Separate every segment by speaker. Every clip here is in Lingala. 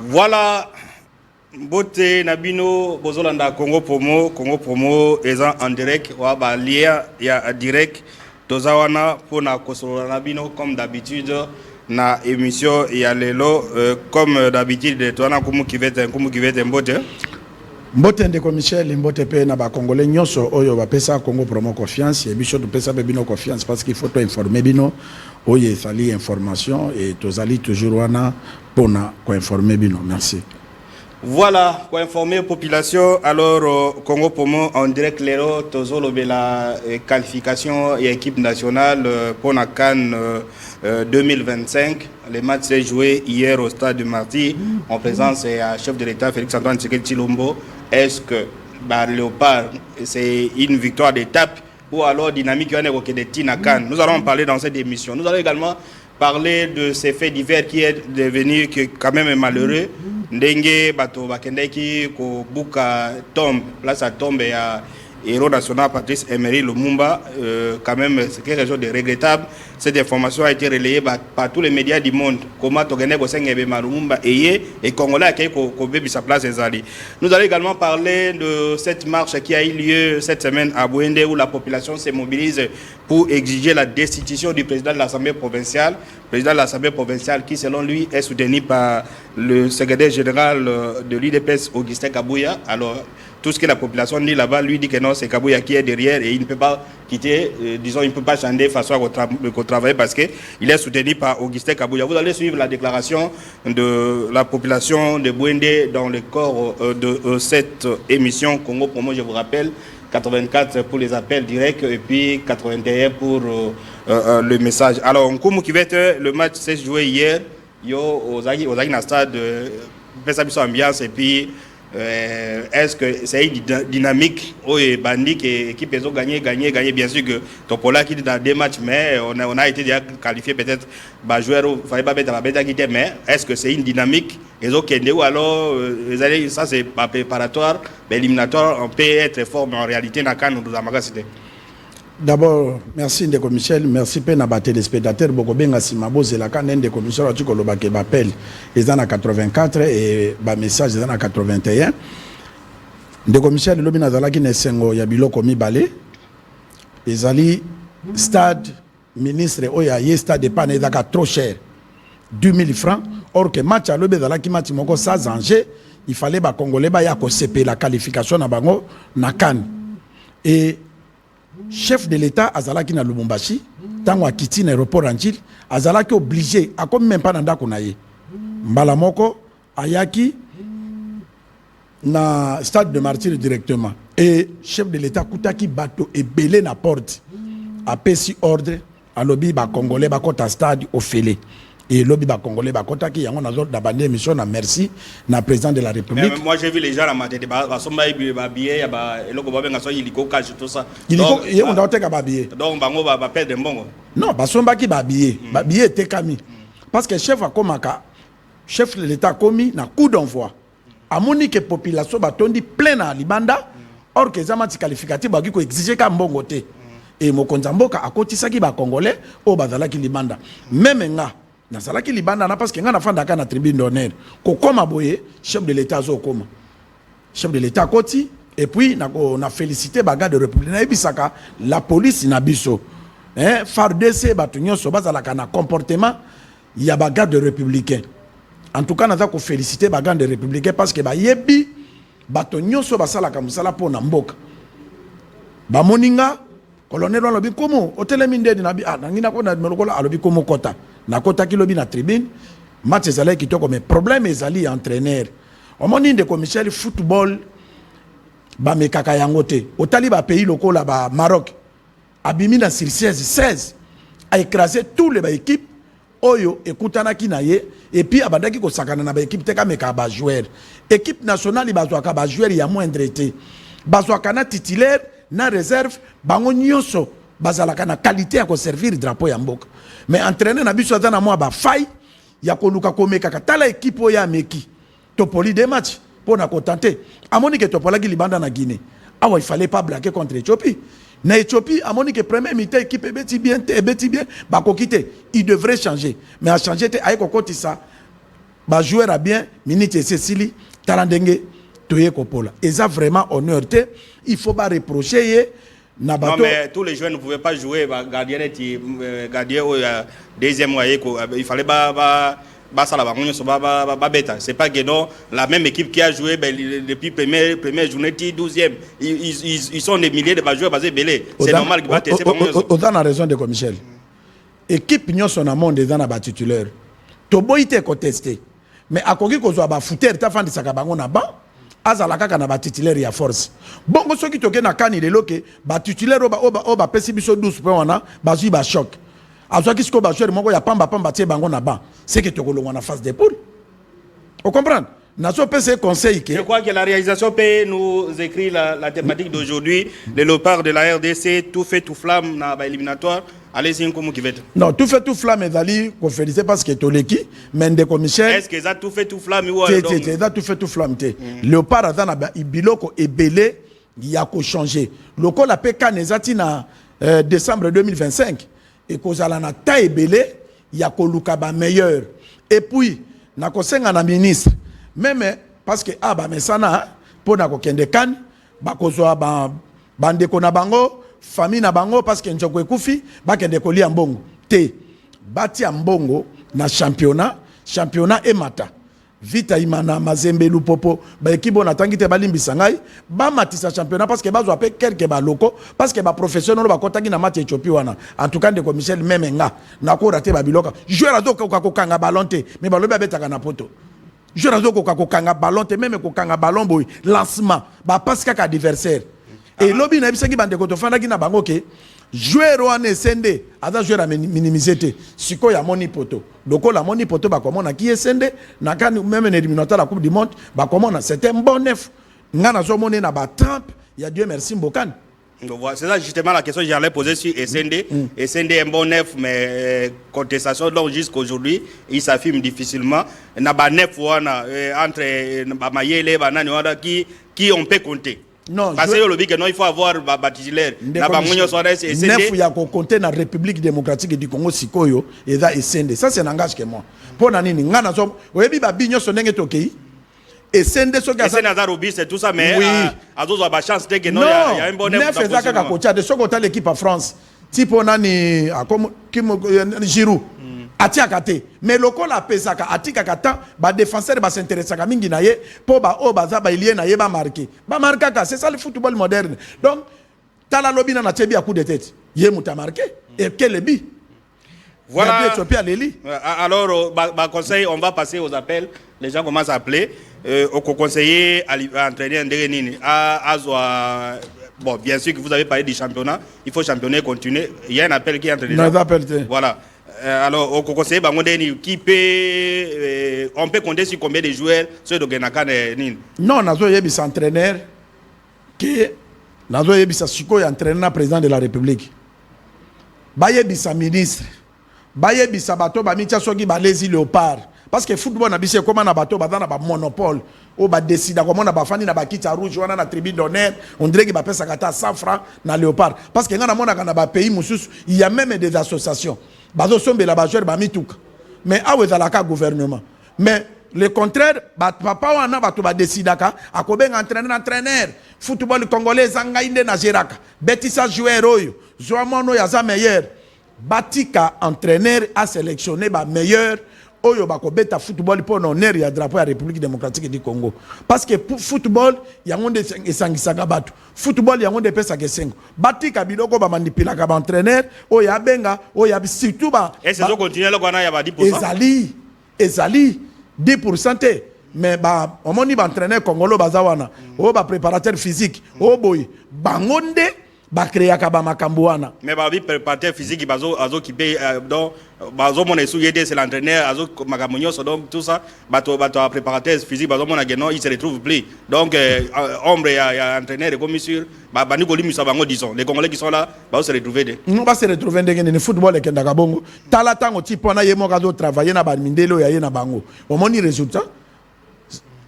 Speaker 1: Voilà, Bote Nabino, Bozolanda, Congo Promo, Eza en direct, Waba Lia, ya direct, Tozawana, Pona Kosolo Nabino, comme d'habitude, na émission, ya Lelo, comme d'habitude, Toana Kumu Kivete, Mbote.
Speaker 2: Mbote ndeko Michel, Mbote pe na ba Congolais nyonso oyo ba pesa Congo Promo confiance, et bicho to pesa bino confiance parce qu'il faut to informer bino, oye sali information et tozali toujours wana pona ko informer bino. Merci.
Speaker 1: Voilà, pour informer la population, alors Congo Promo en direct Lero, Tozolo la qualification et équipe nationale pour la Cannes 2025. Le match s'est joué hier au stade de Marty en présence du chef de l'État Félix-Antoine Tshisekedi Tshilombo. Est-ce que Léopard, c'est une victoire d'étape ou alors dynamique de Tina Cannes? Nous allons en parler dans cette émission. Nous allons également parler de ces faits divers qui est devenu quand même malheureux. Ndenge bato bakendeki ko buka tombe, place à tombe ya héros national Patrice Emery Lumumba, quand même c'est quelque chose de regrettable. Cette information a été relayée par tous les médias du monde. Comment Togene Bosengebe Lumumba et Congolais qui ko bebi sa place ezali. Nous allons également parler de cette marche qui a eu lieu cette semaine à Bouende où la population se mobilise pour exiger la destitution du président de l'Assemblée provinciale. Président de l'Assemblée provinciale qui selon lui est soutenu par le secrétaire général de l'UDPS Augustin Kabouya. Alors tout ce que la population dit là-bas, lui dit que non, c'est Kabouya qui est derrière et il ne peut pas quitter, disons, il ne peut pas changer de façon à travailler parce qu'il est soutenu par Augustin Kabouya. Vous allez suivre la déclaration de la population de Bouende dans le corps de cette émission Congo Promo, je vous rappelle. 84 pour les appels directs et puis 81 pour le message. Alors, le match s'est joué hier. Aux stade, ambiance et puis est-ce que c'est une dynamique où les bandits qui peuvent gagner bien sûr que Topola qui est dans des matchs mais on a été déjà qualifié peut-être joueur ou fallait pas mettre la bête qui était mais est-ce que c'est une dynamique et ou alors ça c'est pas préparatoire mais éliminatoire on peut être fort mais en réalité n'a qu'à nous amagacer.
Speaker 2: D'abord, merci Ndeko Michel, merci pe na ba téléspectateurs boko benga simabo zelaka Ndeko Michel atu ko lobake ba appel les années 84 et ba message les années 81. Ndeko Michel lobi na zalaki na sengo ya biloko mibale. Ezali stade ministre oya ye stade pas na ezaka trop cher. 2000 francs or que match à lobi zalaki match moko sans enjeu, il fallait ba congolais ba ya ko CP la qualification na bango na CAN. Et chef de l'État azalaki na Lubumbashi tango akiti na aéroport Anjil azalaki obligé akomi même pas na ndako na ye mbala moko ayaki na stade de Martyr directement et chef de l'État kutaki bato ebele na porte apesi ordre alobi ba congolais bakota stade ofele et lobby ba congolais ba kota ki yango nazo da bande émission na merci na président de la République.
Speaker 1: Mais moi j'ai vu les gens la matinée ba somba ba billet ya ba eloko ba benga so iliko cash tout ça.
Speaker 2: Iliko ye on teka ba billet.
Speaker 1: Donc bango ba perdre mbongo.
Speaker 2: Non, ba somba ki ba billet. Ba billet te kami. Parce que chef akomaka chef de l'État komi na coup d'envoi. Amoni que population ba tondi plein na libanda or que zamati qualificatif ba ki ko exiger ka mbongo te. Et mokonza mboka akotisaki ba congolais o bazalaki libanda. Même nga na salaki libanda na parce que nga na fanda ka na tribune d'honneur ko koma boye chef de l'État zo koma chef de l'État koti et puis na félicité baga de République na ebisaka la police na biso FARDC batu nyonso bazalaka na comportement ya baga de républicain en tout cas na za ko féliciter baga de républicain parce que ba yebi batu nyonso basalaka musala po na mboka ba moninga colonel alobi komo otelemi ndedi na bi nangina ko na melokola alobi komo kota na kota ki lobi na tribune match ezali kitoko mais problème ezali entraîneur omoni Ndeko Michel football ba mekaka yango te otali ba pays lokola ba Maroc abimi na sur 16 a écrasé tous les ba équipe oyo ekutana ki na ye et puis abandaki ko sakana na ba équipe te ka meka ba joueur équipe nationale ba zwaka ba joueur ya moindre te ba zwaka na titulaire na réserve bango nyonso bazalaka na qualité ya ko servir drapeau ya mboka mais entraîner na biso azana moi ba faille ya ko luka ko meka katala équipe ya meki topoli des matchs pour na ko tenter amoni que topola ki libanda na Guinée awa il fallait pas blaguer contre Éthiopie na Éthiopie amoni que premier mi-temps équipe ebeti bien ba ko quitter il devrait changer mais à changer te ay ko kotisa ba joueur a bien minute et Cécilie talandenge toye kopola et ça vraiment honneur te il faut pas reprocher
Speaker 1: non mais tous les joueurs ne pouvaient pas jouer gardien gardien deuxième moyen il fallait c'est pas Guédon, la même équipe qui a joué depuis première journée 12e. Ils sont des milliers de joueurs basés belé. C'est normal qu'ils battent.
Speaker 2: Autant a raison de Michel. Équipe n'y son amont des ans titulaire. Tobo était contesté. Mais à Kogi ko zo ba fouter ta fan de sakabango na ba azala kaka na ba titulaire ya force. Bongo soki toke na kani lelo ke ba titulaire oba pesi biso 12 points wana ba zui ba choc. Azo ki sko ba joueur moko ya pamba tie bango na ba. C'est que tu as face des poules. Vous comprenez?
Speaker 1: Je crois que la réalisation peut nous écrire la thématique d'aujourd'hui. Le léopard de la RDC, tout fait tout flamme dans l'éliminatoire. Allez-y, comment qui va être?
Speaker 2: Non, tout fait tout flamme, Ezali, qu'on félicite parce que tu es qui, mais de Michel.
Speaker 1: Est-ce que ça tout fait tout flamme ou
Speaker 2: ça tout fait tout flamme. Léopard a dit biloko et belé, il y a qu'à changer. Le col a pécan nezati na décembre 2025 et qu'on a na taille belé. Il y a Kolukaba meilleur. Et puis, na kosenga na ministre. Même parce que mais ça na pour na kokende kan ba kozwa bande ko na bango, famille na bango parce que njoko ekufi ba kende ko lia mbongo. Te bati mbongo na championnat et mata. Vita imana mazembe lupopo ba ekibo na tangite balimbisa ngai ba matisa championnat parce que bazo appel quelques ba loko parce que ba professionnel ba kotangi na match Éthiopie wana en tout cas de Michel même nga na ko raté ba biloka joueur azo ko kanga ballon te mais balobi abetaka na poto joueur azo ko kanga ballon te même ko kanga ballon boy lancement ba passe kaka adversaire et lobi na bisengi bande ko to fanda ki na bango ke joueur wana sende aza joueur a minimiser te siko ya moni poto donc la moni poto ba komona ki sende na kan même en éliminatoire la coupe du monde ba komona c'était un bon neuf ngana zo moni na ba Trump il y a Dieu merci Mbokane.
Speaker 1: C'est ça justement la question que j'allais poser sur SND. SND est un bon neuf, mais contestation donc jusqu'aujourd'hui, il s'affirme difficilement. Il y a un neuf entre Mayele et qui on peut compter.
Speaker 2: Non,
Speaker 1: parce que le but il faut avoir titulaire.
Speaker 2: Neuf il y a compter dans la République démocratique du Congo sikoyo et ça SND. Ça c'est n'engage que moi. Pour nani ngana zo oyebi ba binyo sonenge tokei. Et SND so
Speaker 1: ga c'est tout ça mais azozo ba chance de que non il y a un bon neuf.
Speaker 2: Neuf ça ka kocha de soko ta l'équipe en France. Tipo nani comme Giroud. Atia kate mais loko la pesaka atika kata ba défenseur ba s'intéresse ka mingi na ye po ba o ba za ba ilie na ye ba marquer c'est ça le football moderne donc tala lobi na tiebi à coup de tête ye muta marqué et quel bi
Speaker 1: voilà alors conseil on va passer aux appels les gens commencent à appeler au conseiller à entraîner un nini bon bien sûr que vous avez parlé du championnat il faut championner continuer il y a un appel qui est entraîné voilà. Alors, au conseil, qui peut, on peut compter sur combien de joueurs ceux de Genakan
Speaker 2: non, nazo yebi entraîneur qui nazo yebi siko entraîneur président de la République. Ba yebi ministre. Ba yebi bato ba mitia soki ba lezi léopard parce que football na bise comment na bato ba na ba monopole o ba décide comment na ba fani na ba kita rouge wana na tribune d'honneur on dirait que ba pesa kata 100 francs na léopard parce que ngana mona kana ba pays mususu il y a même des associations bazo sombe la bajeur ba mituka mais awe za la ka gouvernement mais le contraire papa wana bato ba décidaka akobenga entraîneur football congolais zanga inde na jeraka betisa joueur oyo zoamono ya za meilleur batika entraîneur a sélectionné ba meilleur oyo bakobeta football pour honneur ya drapeau ya République démocratique du Congo parce que pour football yango esangisaka bato football yango pesa kesengo batika biloko ba manipula ka ba entraîneur oyo abenga oyo surtout ba
Speaker 1: et c'est continuer le kwana ya ba 10%
Speaker 2: ezali 10% te mais ba omoni ba entraîneur congolais bazawana o ba préparateur physique o boy bangonde ba créer ka ba makambo wana
Speaker 1: mais ba préparateur physique bazo qui donc bazo mon c'est l'entraîneur azo makamonyo donc tout ça bato préparateur physique bazo mon non il se retrouve plus donc ombre ya entraîneur comme sur ba nikoli musa bango disons les congolais qui sont là ba se retrouver
Speaker 2: non ba se retrouver ndenge ne football ke ndaka bongo tala tango tipo na yemo ka zo travailler na ba mindelo ya ye na bango omoni résultat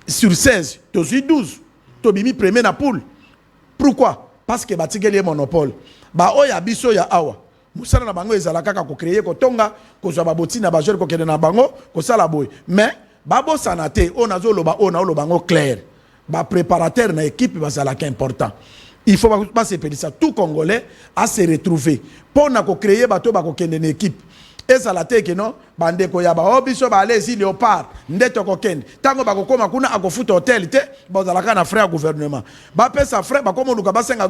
Speaker 2: sur 16 to 12 to bimi premier na poule pourquoi parce que batikeli monopole ba oya biso ya awa musala na bango ezala kaka ko créer ko tonga ko zwa baboti na ba joueur ko kende na bango ko sala boy mais babo sanate on a zoloba on a lobango clair ba préparateur na équipe bazalaka important. Il faut pas se perdre ça. Tout Congolais a se retrouver pour na ko créer bato ba ko kende une équipe. Et ça la teke non bande ko ya ba obiso ba lezi léopard ndeto ko kende tango ba ko koma kuna ako futa hotel te bazalaka na frère gouvernement ba pesa frère ba komo luka ba senga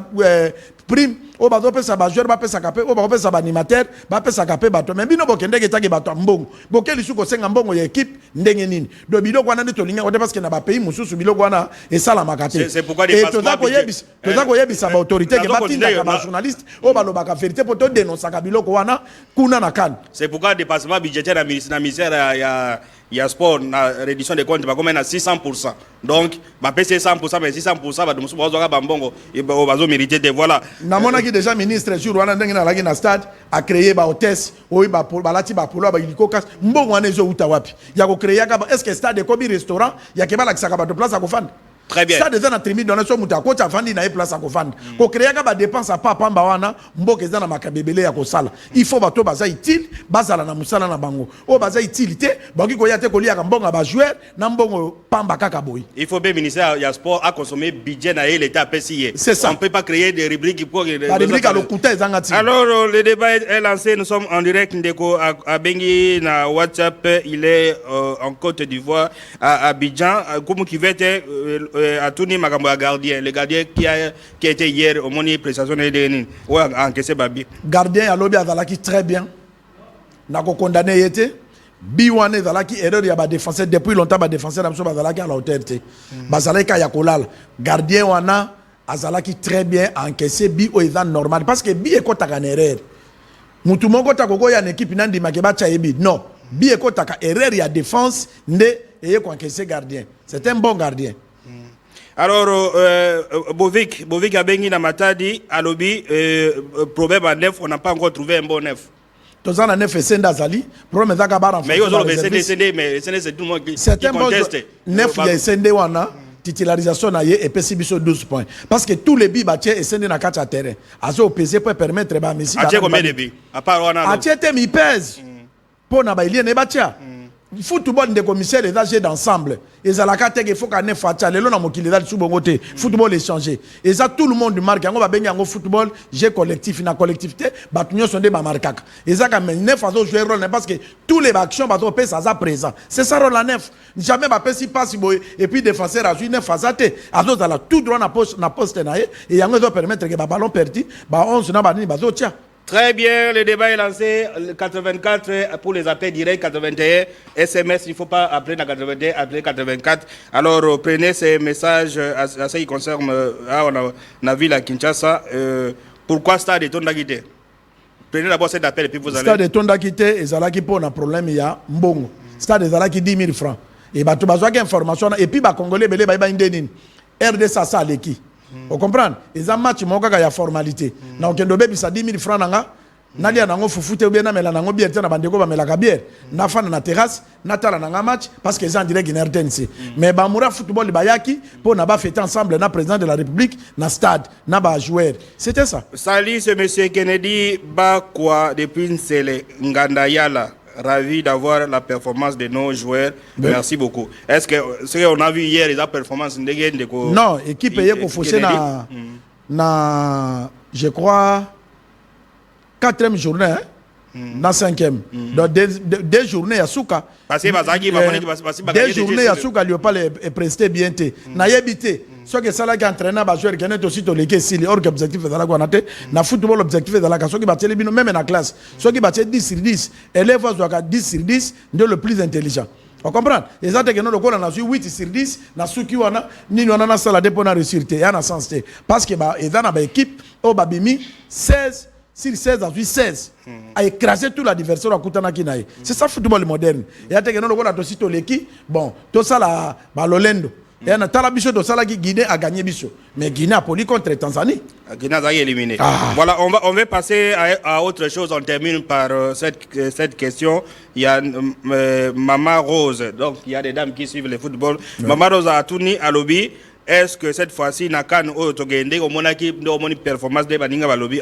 Speaker 2: prime o ba pesa ba joueur ba pesa kapé o ba pesa ba animateur ba pesa kapé bato mais bino bo kende ke taki bato mbongo bo keli suko senga mbongo ya équipe ndenge nini do biloko wana ndito linga parce que na ba pays mususu biloko wana et ça la makate
Speaker 1: c'est pourquoi des
Speaker 2: passeports ko yebisa ba autorité ke batinda ka ba journaliste o ba loba ka vérité pour to dénoncer ka biloko wana kuna na kan.
Speaker 1: C'est pourquoi dépassement budgétaire à ministère il y a sport na réduction des comptes ba comme à 600%. Donc ba PC 100% mais 600% ba musu bazo ka mbongo et bazo mériter de voilà.
Speaker 2: Na mona ki déjà ministre sur wana ndenge na laki na stade a créé ba hôtesse oyi ba lati ba polo ba ilikoka mbongo wana ezo uta wapi. Ya ko créer ka est-ce que stade ko bi restaurant ya ke ba la kisaka ba de place à ko fanda.
Speaker 1: Très bien.
Speaker 2: Ça déjà na trimi donner so muta ko ta fandi na place à ko fanda. Ko créer ka ba dépense à papa mba wana mboke za na makabebele ya ko sala. Il faut bato baza utile bazala na musala na bango. O baza utilité bangi ko ya te ko lia ka mbongo ba joueur na mbongo pamba kaka boy.
Speaker 1: Il faut bien ministère ya sport a consommer budget na l'état PCA.
Speaker 2: C'est ça.
Speaker 1: On peut pas créer des rubriques pour
Speaker 2: la rubrique à l'okuta ezangati.
Speaker 1: Alors le débat est lancé, nous sommes en direct ndeko à Bengi na WhatsApp, il est en Côte d'Ivoire à Abidjan comme qui va être à Touni Makambo gardien, le gardien qui a été hier au moni prestation de Denis. Ouais, encaissé Babi.
Speaker 2: Gardien à l'obia Zalaki très bien. N'a pas condamné été. Biwane Zalaki erreur ya ba défenseur depuis longtemps ba défenseur d'Amso Zalaki à la hauteur té. Bazalaka yakolal. Gardien wana Azalaki très bien encaissé bi o ezan normal parce que bi ekota ka erreur. Mutu moko ta koko ya équipe nandi makeba cha ebi. Non, bi ekota ka erreur ya défense nde eye ko encaissé gardien. C'est un bon gardien.
Speaker 1: Alors, Bovik Abengi na Matadi, à lobby, problème à neuf, on n'a pas encore trouvé un bon neuf.
Speaker 2: Tous en neuf et Senda Zali, problème est d'abord en fait.
Speaker 1: Mais ils ont c'est tout le monde qui conteste.
Speaker 2: Neuf, il y a Sende Wana, titularisation na ye et PCBISO 12 points. Parce que tous les billes bâtis et Sende na 4 terrain. Azo PC pour permettre à Messi.
Speaker 1: Atie combien de billes? À part Wana.
Speaker 2: Atie il pèse. Pour na baili ne batia. Football des commissaires les âgés d'ensemble et ça la carte il faut qu'on ait fatia les lois mokili là sous bongoté football échangé et ça tout le monde marque on va bien en football j'ai collectif na collectivité batunyo sont des marquac et ça quand même neuf façon jouer rôle parce que tous les actions bateau passe ça présent c'est ça rôle la neuf jamais ba si passe et puis défenseur a joué neuf façaté à d'autres là tout droit na poste na et yango doit permettre que ba ballon perdu ba 11 na ba ni bazo tia.
Speaker 1: Très bien, le débat est lancé. 84 pour les appels directs, 81 SMS, il ne faut pas appeler dans 81, appeler 84. Alors prenez ces messages à ce qui concerne on a vu la Kinshasa. Pourquoi Stade de Tondakité? Prenez d'abord cet appel et puis vous allez.
Speaker 2: Stade de Tondakité, et Zalaki pour un problème, il y a Mbongo. Stade de Zalaki 10 000 francs. Et bah tu as information et puis bah Congolais, bah bah indénin. RD Sasa Leki. Vous comprenez? Les matchs, il y a formalité. Na okendo bebi sa 10 000 francs nanga. Nalia nango fufute bien na mela nango bière na bandeko ba mela ka bière. Na fana na terrasse, na tala nanga match parce que en direct in RTNC. Mais ba moura football bayaki pour na ba fêter ensemble na président de la République na stade, na ba joueur. C'était ça.
Speaker 1: Salut ce monsieur Kennedy Bakwa depuis Nsele Ngandayala. Ravi d'avoir la performance de nos joueurs. Ben. Merci beaucoup. Est-ce que ce qu'on a vu hier, les performances de
Speaker 2: non, équipe est pour faucher na je crois 4e journée hein? Na 5e. Donc deux journées à Souka. Deux journées à Souka Léopard est presté bien té. Na yebité. Soit que ça là qui entraîne ba joueur qui est aussi to légué si or objectif de la guanate na football objectif de la so qui battre les bino même na classe. Soit qui battre 10 sur 10, élève soit 10 sur 10 de le plus intelligent. On comprend? Et ça que nous le on a 8 sur 10 na souki wana ni wana na sala dépôt na résultat ya na sens té parce que ba et dans ba équipe au babimi 16 sur 16 à 8 16 a écrasé tout l'adversaire à Koutana Kinaï. C'est ça le football moderne. Et à te que nous le on a aussi to l'équipe bon tout ça la ba Lolendo. Et on a Talabiso de Salagi, Guinée a gagné Bisso. Mais Guinée a poli contre Tanzanie.
Speaker 1: Guinée a éliminé. Voilà, on va passer à autre chose. On termine par cette question. Il y a Maman Rose. Donc, il y a des dames qui suivent le football. Ouais. Maman Rose a tourné à lobby. Est-ce que cette fois-ci, Nakan ou Togende, au Monaki, au Moni performance de Baninga lobby,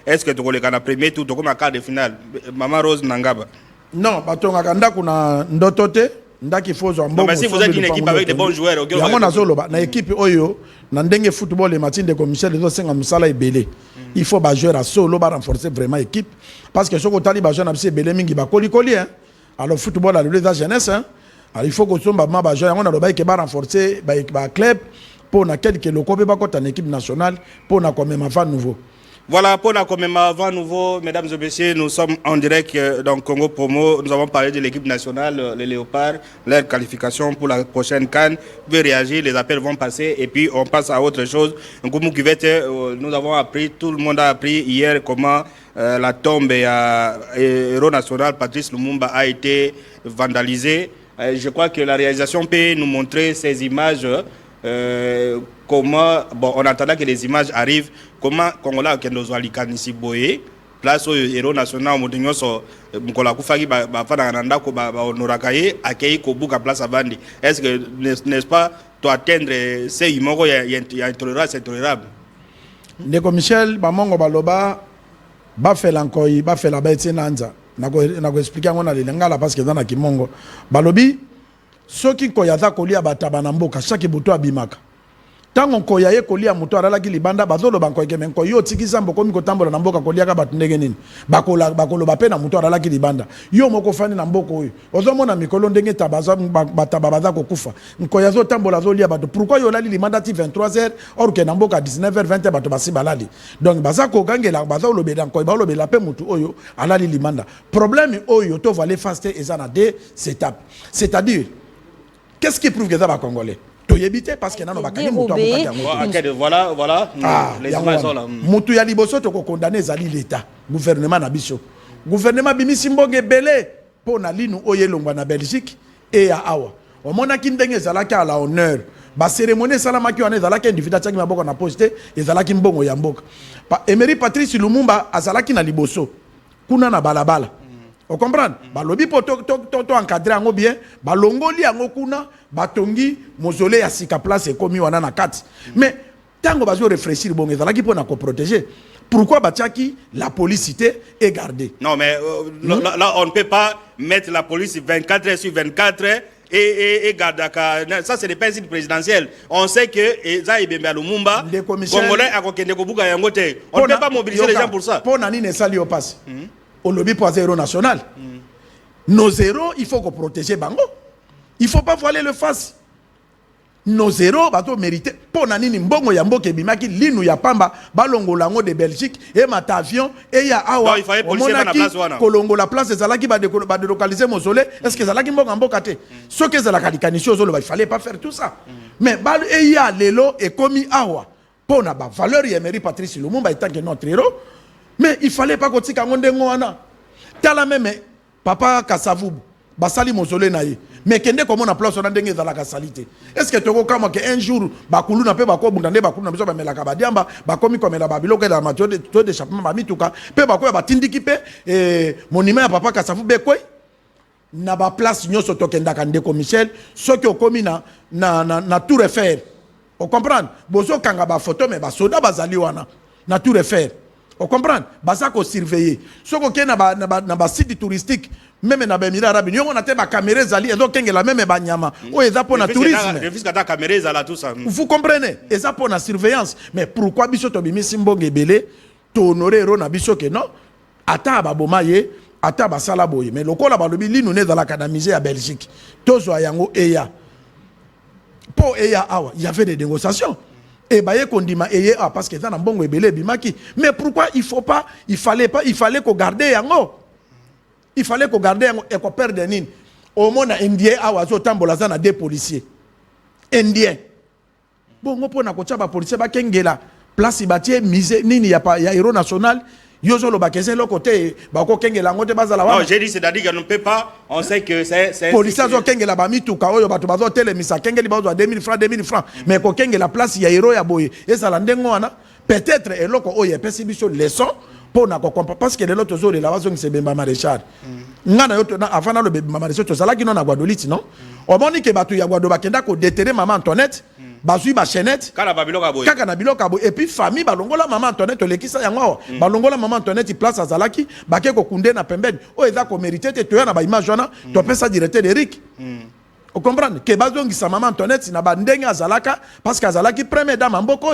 Speaker 1: est-ce que tu connais le premier tour, comme un quart de finale? Maman Rose Nangaba.
Speaker 2: Non, Batonga Kanda, kuna Ndotote. ndaki fozo
Speaker 1: ambo. Non mais si vous êtes une équipe avec des bons joueurs, OK.
Speaker 2: Yango nazoloba na équipe oyo na ndenge football et Martin de Michel zo senga musala ebele. Il faut ba joueur à solo ba renforcer vraiment équipe parce que soko tali ba joueur na bise ebele mingi ba koli hein. Alors football à la jeunesse hein. Alors il faut que somba ba joueur yango na loba ke ba renforcer ba club pour na quelques locaux ba kota en équipe nationale pour na quand même avant nouveau.
Speaker 1: Voilà, pour la commémoration nouveau, mesdames et messieurs, nous sommes en direct dans Congo Promo. Nous avons parlé de l'équipe nationale, les Léopards, leur qualification pour la prochaine CAN. Vous pouvez réagir, les appels vont passer et puis on passe à autre chose. Nous avons appris, tout le monde a appris hier comment la tombe héros national Patrice Lumumba a été vandalisée. Je crois que la réalisation peut nous montrer ces images. Comment, bon, on attendait que les images arrivent, comment Congolais a nos alikanisi boye, place au héros national, Moudinyoso, Mkola Koufagi, Bafananda, Honorakaye, accueilli Kobuka place à Bandi. Est-ce que, n'est-ce pas, tu atteindre ces immoraux, il y a intolérance, intolérable?
Speaker 2: Ndeko Michel, Bamongo Baloba, Bafel encore, Bafel la bête Nanza. Nako expliquer on a les lingala parce que dans la Kimongo. Balobi, ceux qui koyaza kolia batabanamboka, chaque bouton abimaka. Tango koyaye kolia muto aralaki libanda bazolo banko ekemenko yo tikisa mboko miko tambola na mboka kolia ka batu ndenge nini bakolo bape na muto aralaki libanda yo moko fani na mboko oyo ozomona mikolo ndenge tabaza batabaza kokufa nkoyazo tambola zolia batu pourquoi yo lali libanda ti 23h or que na mboka 19h20 batu basi balali donc baza ko gangela baza olobela nko ba olobela pe mutu oyo alali libanda problème oyo to va les faster ezana deux étapes c'est-à-dire qu'est-ce qui prouve que ça va congolais parce que
Speaker 1: voilà les images sont là.
Speaker 2: Mutu ya liboso to ko condamner zali l'état gouvernement na biso gouvernement bimisi mbonge belé pour na linu oyelongwa na Belgique et à awa o mona ki ndenge zalaka à la honneur ba cérémonie salama ki wana zalaka individu tsaki maboko na poste ezalaki mbongo ya mboka Emery Patrice Lumumba azalaki na liboso kuna na balabala. Vous comprenez? Balobi po to encadrer ngo bien, balongoli yango kuna, batongi mausolée ya sika place ekomi wana na kati. Mais tango bazo réfléchir bon ezalaki po na ko protéger. Pourquoi batiaki la police est gardée?
Speaker 1: Non mais là on ne peut pas mettre la police 24 heures sur 24 heures et gardaka. Ça c'est des principes présidentiels. On sait que Eza Ibembe Lumumba Congolais a kokende ko buka yango te. On ne peut pas mobiliser les gens pour ça.
Speaker 2: Pour nani ne sali au passe. Au lobby pour zéro national. Nos zéros, il faut qu'on protège Bango. Il ne faut pas voiler le face. Nos zéros, bato mérité. Pour nani mbongo yambo kebimaki linu ya pamba balongo lango de Belgique et matavion et ya awa.
Speaker 1: Il fallait policier dans la place wana.
Speaker 2: Kolongo la place zalaki ba délocaliser mausolée. Est-ce que zalaki mbongo mboka te? Ce que zalaka likanisho zolo il fallait pas faire tout ça. Mais bal et ya lelo et komi awa. Pour na ba valeur Emery Patrice Lumumba étant que notre héros. Mais il fallait pas que ngonde ngwana. Tala même papa Kasavubu basali mausolée na ye. Mais kende comme on a place on a ndenge za la kasalite. Est-ce que toko kama que un jour bakulu na pe bako bundande bakulu na biso ba melaka badiamba bakomi comme la babilo que la matio de d'échappement ba mituka pe bako ba tindiki pe monument ya papa Kasavubu bekoi na ba place nyoso tokenda kandeko Michel ceux qui okomi na Tour Eiffel. On comprend bozo kanga ba photo mais ba soda bazali wana na Tour Eiffel. On comprend? Basa ko surveiller. Ce qu'on na ba site touristique, même na ba Émirats Arabes, on a te ba caméra zali et donc la même ba nyama. O eza pour na tourisme.
Speaker 1: Le fisc ta caméra zala tout ça.
Speaker 2: Vous comprenez? Eza pour na surveillance. Mais pourquoi biso to bimi simbonge belé to honorer ro na biso que non? Ata ba bomaye, ata ba sala boye. Mais lokola ba lobi linu ne za la canamiser à Belgique. Tozo yango eya. Pour eya awa, il y avait des négociations. Et baye kondima eye parce que ça na mbongo ebele bimaki. Mais pourquoi il fallait qu'on garde yango. Il fallait qu'on garde yango et qu'on perde nini. Au moins na indien awa zo tambola za na deux policiers. Indien. Bon ngo pona ko tshaba policier ba kengela place batie mise nini ya héros national. Yozolo bakese lo côté bako kengela ngote bazala wana.
Speaker 1: Non, j'ai dit c'est-à-dire qu'on ne peut pas, on sait que c'est
Speaker 2: police zo kengela ba mituka oyo bato bazo telemisa kengeli bazo 2000 francs mais ko kengela place ya héros ya boye ezala ndengo wana peut-être eloko oyo pesi biso leçon pour na ko comprendre parce que l'autre zo le la bazo ngise bemba maréchal ngana yoto na avant le bemba maréchal to zala kino na Guadeloupe non o moni ke bato ya Guadeloupe bakenda ko déterrer maman Antoinette bazui ba chaînette kaka na biloka boy et puis famille balongola maman Antoinette lekisa yango balongola maman Antoinette place azalaki bake ko kunde na pembeni o eza ko mériter te to ya na ba image wana to pesa directeur d'Eric Vous comprenez? Que bazongisa maman Antoinette na bandenge azalaka parce qu'azalaki premier dame mboko.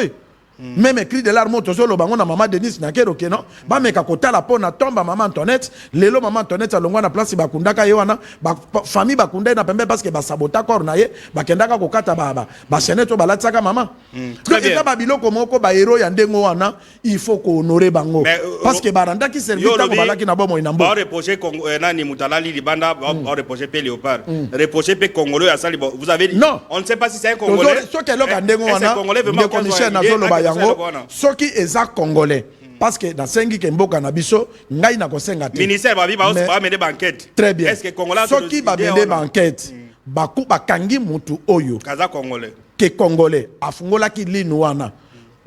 Speaker 2: Même écrit de l'arme tozolo bango na maman Denise na kero keno ba meka kotala pona tomba maman Antoinette lelo maman Antoinette alongwa na place bakundaka ye wana ba famille bakunda na pembe parce que ba sabota corps na ye bakendaka kokata ba cheneto balatsaka maman. Très bien. Ba biloko moko ba héros ya ndengo wana il faut ko honorer bango parce que baranda ki servita ko balaki na bomo inambo.
Speaker 1: Ba reprocher nani mutalali libanda ba reprocher pe léopard. Reprocher pe congolais ya sali vous avez dit
Speaker 2: non.
Speaker 1: On ne sait pas si c'est un congolais.
Speaker 2: Ce que loka ndengo wana de commissaire na zolo ba soki eza congolais parce que dans sengi ke mboka na biso ngai na kosenga te
Speaker 1: ministère ba mener banquette
Speaker 2: très bien
Speaker 1: est-ce que congolais
Speaker 2: soki ba mener banquette bakuba kangi mutu oyo
Speaker 1: kaza congolais
Speaker 2: ke congolais afungola ki linu wana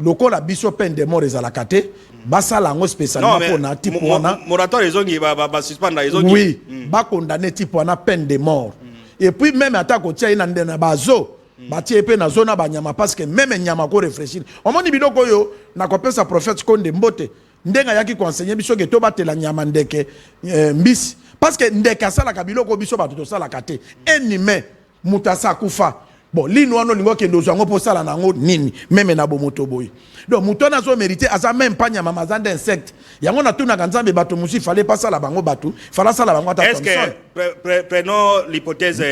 Speaker 2: lokola biso peine de mort ezalaka te basala ngo spécialement pona type wana
Speaker 1: moratoire ezongi ba suspendre ezongi
Speaker 2: oui ba condamner type wana peine de mort et puis même attaque au tia ina ndena bazo batie pe na zona banyama parce que même nyama ko réfléchir omoni biloko yo na kopesa prophète Konde Mbote ndenga yaki conseiller biso ke to batela nyama ndeke mbisi parce que ndeka sala ka biloko biso bato to sala kate enime mutasa kufa bon lino wano lingo ke ndozo ngo po sala nango nini même na bomoto boy donc mutona zo mériter asa même pas nyama mazanda insecte yango na tuna kanzambe bato musi fallait pas sala bango bato fallait sala bango ata
Speaker 1: est-ce que prenons l'hypothèse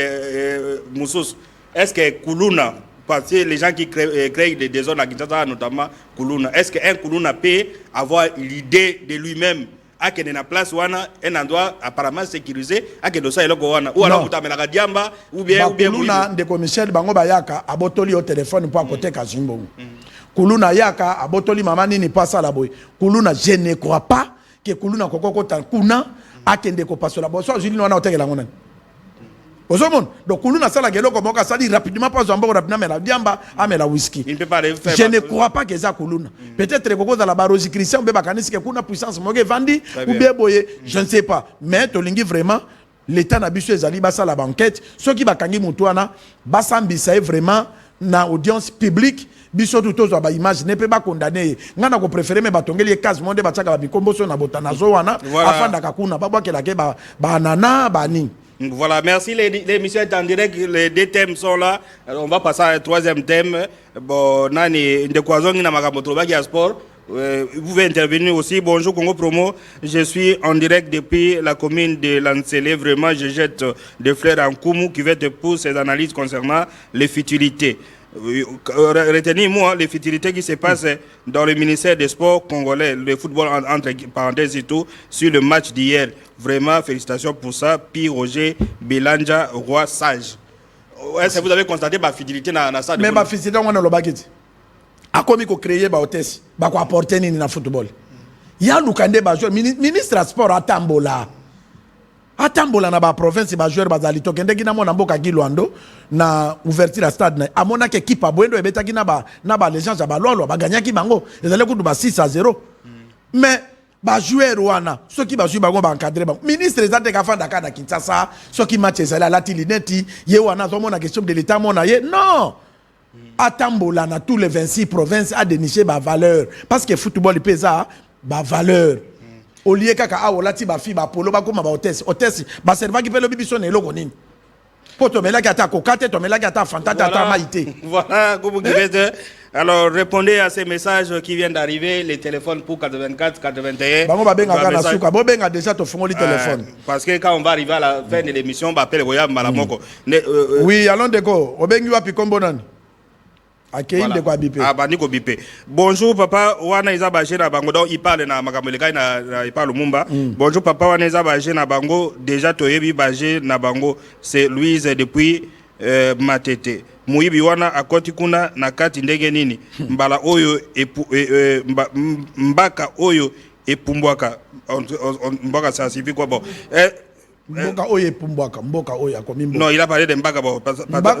Speaker 1: Moussous. Est-ce que Koulouna, parce que les gens qui créent des zones à Kinshasa, notamment Koulouna, est-ce qu'un Koulouna peut avoir l'idée de lui-même à qu'il y ait une place ou un endroit apparemment sécurisé à qu'il y ait ou alors vous avez la diamba ou bien
Speaker 2: Koulouna de commissaire bango bayaka abotoli au téléphone pour à côté Kazimbo. Koulouna yaka abotoli maman ni pas ça la boy. Koulouna je ne crois pas que Koulouna kokoko kuna a kende ko passe la boy. So Julien wana oteke la ngona. Donc, Koulouna sala gelo comme on sali rapidement pas un bon rapidement mais la diamba mais la whisky.
Speaker 1: Il ne peut pas le faire.
Speaker 2: Je ne crois pas que ça Koulouna. Peut-être que dans la barosi Christian on peut pas connaître que Koulouna puissance moge vandi ou bien boye, je ne sais pas. Mais tolingi vraiment l'état na biso ezali basa la banquette, ceux qui bakangi mutuana basambisa vraiment na audience publique biso tout ba image ne peut pas condamner ngana ko préférer mais batongeli case monde bataka ba bikombo so na botana zo wana afanda kakuna ba bwakela ke ba nana ba ni.
Speaker 1: Voilà, merci. L'émission est en direct. Les deux thèmes sont là. Alors, on va passer à un troisième thème. Bon, Nani, de quoi on a sport. Vous pouvez intervenir aussi. Bonjour Congo Promo. Je suis en direct depuis la commune de Lansele. Vraiment, je jette des fleurs en Koumou qui va te pour ses analyses concernant les futurités. Retenez-moi les futurités qui se passent dans le ministère des Sports congolais, le football entre parenthèses et tout, sur le match d'hier. Vraiment, félicitations pour ça. Pierre Roger Belanja, roi sage. Est-ce que vous avez constaté ma fidélité dans ça?
Speaker 2: Mais ma fidélité, on a le baguette. A comme il créé ba hôtesse, ba ko apporter ni na football. Ya lukande ba joueur ministre des Sports atambola. Atambola na ba province ba joueur bazali to kende kina mona mboka Kilwando na ouverture stade na amona ke équipe abwendo ebeta kina ba les gens ba lolo ba gagner ki bango ezale kudu ba 6-0 mais ba joueur wana ceux qui ba jouer bango ba encadrer ba ministre ezate ka fanda ka na Kinshasa ceux qui match ezala la tilineti ye wana zo mona question de l'état mona ye non atambola na tous les 26 provinces a déniché ba valeur parce que football pesa ba valeur. Au lieu kaka awolati ba fi ba polo ba koma ba hôtesse ba serva ki pelo bibiso na eloko nini poto mela ki ata kokate to mela ki ata fantata ata maïté.
Speaker 1: Voilà comme vous dites. Alors répondez à ces messages qui viennent d'arriver, les téléphones pour 84 81.
Speaker 2: Bango ba benga kana suka bo benga déjà to fongoli téléphone
Speaker 1: parce que quand on va arriver à la fin de l'émission on va appeler Roya Malamoko.
Speaker 2: Oui, allons déco obengi wapi kombo nani?
Speaker 1: Voilà. Ah, baniko bipé. Bonjour papa, wana iza baje na bango donc il parle na makamoleka na il parle Mumba. Bonjour papa, wana iza baje na bango déjà toyebi baje na bango c'est Louise depuis Matete. Muibi wana akoti kuna na kati ndenge nini mbala oyo mbaka oyo epumbwaka mbaka ça signifie quoi bon
Speaker 2: mboka oye pumbwaka mboka oye akomi mboka.
Speaker 1: Non, il a parlé de mbaka bon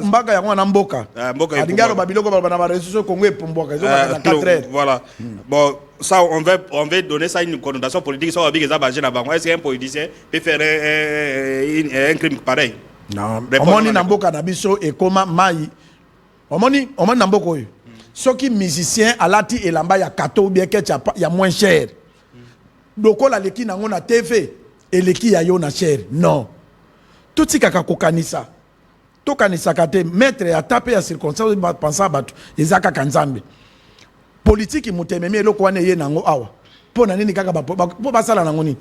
Speaker 2: mbaka yango na mboka.
Speaker 1: Mboka
Speaker 2: adingalo babiloko ba na ba réseaux Congo pumbwaka zo na 4 heures.
Speaker 1: Voilà. Bon, ça on va donner ça une connotation politique ça va bien ça baje na bango. Est-ce qu'un politicien peut faire un crime pareil?
Speaker 2: Non. Omoni na mboka na biso e koma mai. Omoni na mboka oyo. Soki musicien alati elamba ya kato ou bien que ya moins cher. Dokola leki nango na TV. Et les qui a yo na cher non tout ce kaka kokanisa tokanisaka te maître ata mpe ya circonstance pensa bato eza kaka nzambe politiki moto ememi eloko wana eye nango awa mpo na nini kaka mpo basala nango nini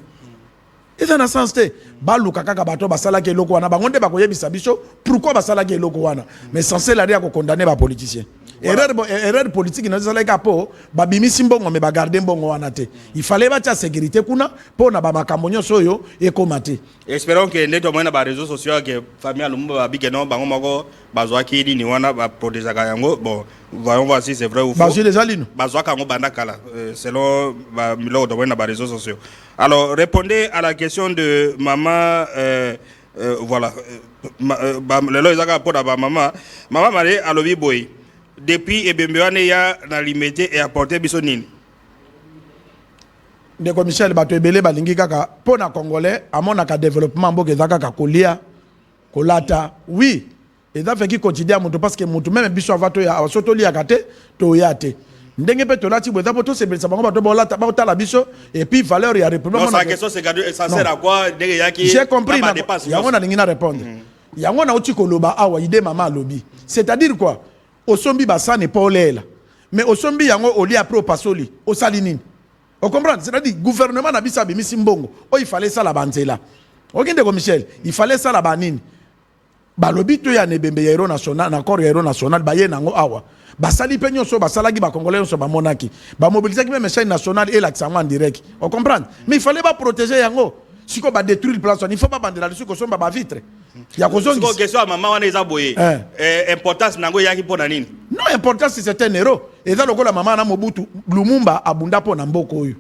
Speaker 2: eza na sens te baluka kaka bato basalaki eloko wana bango nde bakoyebisa biso pourquoi basalaki eloko wana mais censé lari ya kokondane bapoliticien erreur politique nazalaka mpo babimisi mbongo me bagarde mbongo wana te il fallait batia sécurité kuna mpo na bamakambo nyonso oyo ekoma te.
Speaker 1: Espérons que nde tomoni na baréseaux sociaux ke famille ya lumumba babike no bango moko bazwaki nini wana baprotegeaka yango. Bon, voyons voir si c'est vrai ou faux.
Speaker 2: Bazwi déjà lino
Speaker 1: bazwaka yango banda kala selon miloko tomoni na baréseaux sociaux. Alors répondez à la question de maman voilà lelo ezaka mpo na bamama mama mare alobi boye depuis ebembe wana ya na limité et apporter biso nini
Speaker 2: ndeko Michel bato ebele balingi kaka mpo na congolais amonaka développement mboka eza kaka kolia kolata oui eza feki quotidien moto parce que moto même biso ava toya so toliaka te toya te ndenge mpe tolati bo eza po tosepelisa bango bato baotala biso et puis valeur ya république.
Speaker 1: Non, sa question c'est ça sert à quoi ndenge yaki
Speaker 2: j'ai compris yango na lingi na répondre yango na uti koloba awa ide mama alobi c'est-à-dire quoi osombi basane pa olela mais osombi yango oli après opasoli osali nini o comprendre c'est-à-dire gouvernement na biso abimisi mbongo o il fallait ça la banzela okende ko Michel il fallait ça la banini balobi to ya nebembe ya héros national na corps ya héros national baye nango awa basali pe nyonso basalaki ba congolais nyonso bamonaki ba mobilisaki même chaîne nationale et l'accent en direct o comprendre mais il fallait pas protéger yango siko ba détruire place il faut pas bandela dessus ko somba ba vitre ya kozongi
Speaker 1: siko question ya mama wana eza boye importance nango yaki pona nini
Speaker 2: non importance c'est un héros eza lokola mama na Mobutu Lumumba abunda pona mboko oyo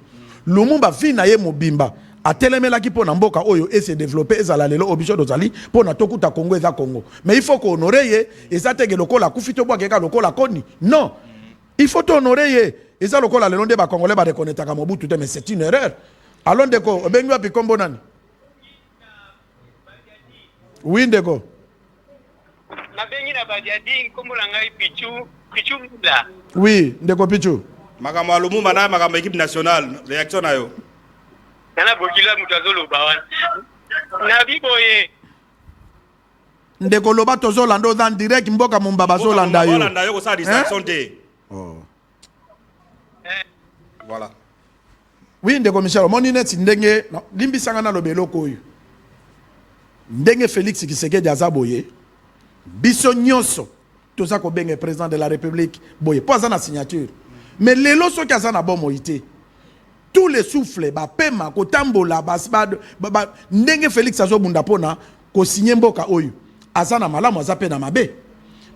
Speaker 2: Lumumba vina ye mobimba atelemelaki pona mboka oyo et se développer ezala lelo obiso dozali pona tokuta Congo eza Congo mais il faut qu'on honorer ye eza tege lokola kufito bwa keka lokola koni non il faut honorer ye eza lokola lelo nde ba congolais ba reconnaître ka Mobutu te mais c'est une erreur. Alors ndeko obengi wapi kombo nani? Oui ndeko.
Speaker 3: Na bengi na badiadi kombo la ngai Pichu Mula.
Speaker 2: Oui ndeko Pichu.
Speaker 1: Makambo Lumumba na makambo équipe nationale réaction na yo.
Speaker 3: Nana bokila mutazolo bawana. Na biboye.
Speaker 2: Ndeko loba tozolanda dans direct mboka mumba bazolanda yo.
Speaker 1: Bazolanda yo ko sa distraction te.
Speaker 2: Oh.
Speaker 1: Voilà.
Speaker 2: Oui ndeko Michel moni net ndenge limbisanga na lobeloko oyo ndenge Félix Tshisekedi azaboye biso nyonso toza ko benga président de la République boye pas na signature mais lelo soki aza na bomo ité tous les souffles ba pema ko tambola ndenge Félix azobunda pona ko signer mboka oyo aza na malamu aza pe na mabe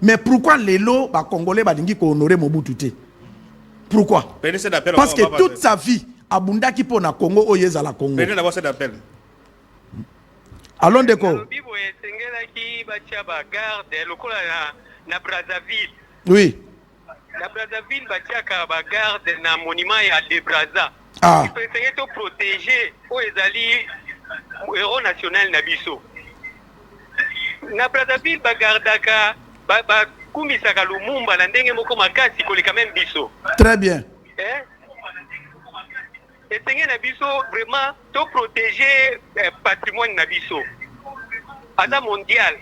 Speaker 2: mais pourquoi lelo ba congolais balingi ko honorer Mobutu te pourquoi parce que toute sa vie abundaki po na Congo oyeza la Congo.
Speaker 1: Prenez d'abord cet appel.
Speaker 2: Allons ndeko.
Speaker 3: Bibo esengelaki batia ba garde lokola na Brazzaville.
Speaker 2: Oui.
Speaker 3: Na Brazzaville batia ka ba garde na monument ya de Brazza.
Speaker 2: Ah.
Speaker 3: Il faut essayer de protéger o ezali héros national na biso. Na Brazzaville ba gardaka ba kumisaka Lumumba na ndenge moko makasi koleka même biso.
Speaker 2: Très bien.
Speaker 3: Et c'est na biso vraiment to protéger patrimoine na biso ada mondial.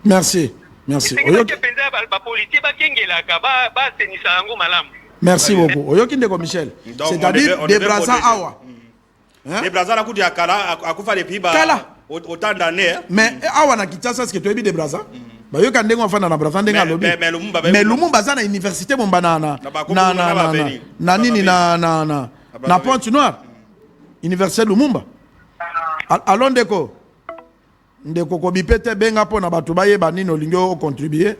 Speaker 2: Merci merci
Speaker 3: oyoki penza ba politique ba kengela ka ba senisa yango malamu.
Speaker 2: Merci beaucoup oyoki ndeko Michel c'est-à-dire des Brazza awa
Speaker 1: des Brazza la kuti akala akufa depuis ba autant d'années
Speaker 2: mais awa na Kinshasa est-ce que tu es des Brazza bayoka ndenge ofanda na Brazza ndenge alobi mais Lumumba za na université bomba na nini na Pointe-Noire université Lumumba allons ndeko ko bipete benga pona bato bayeba nini olingi o contribuer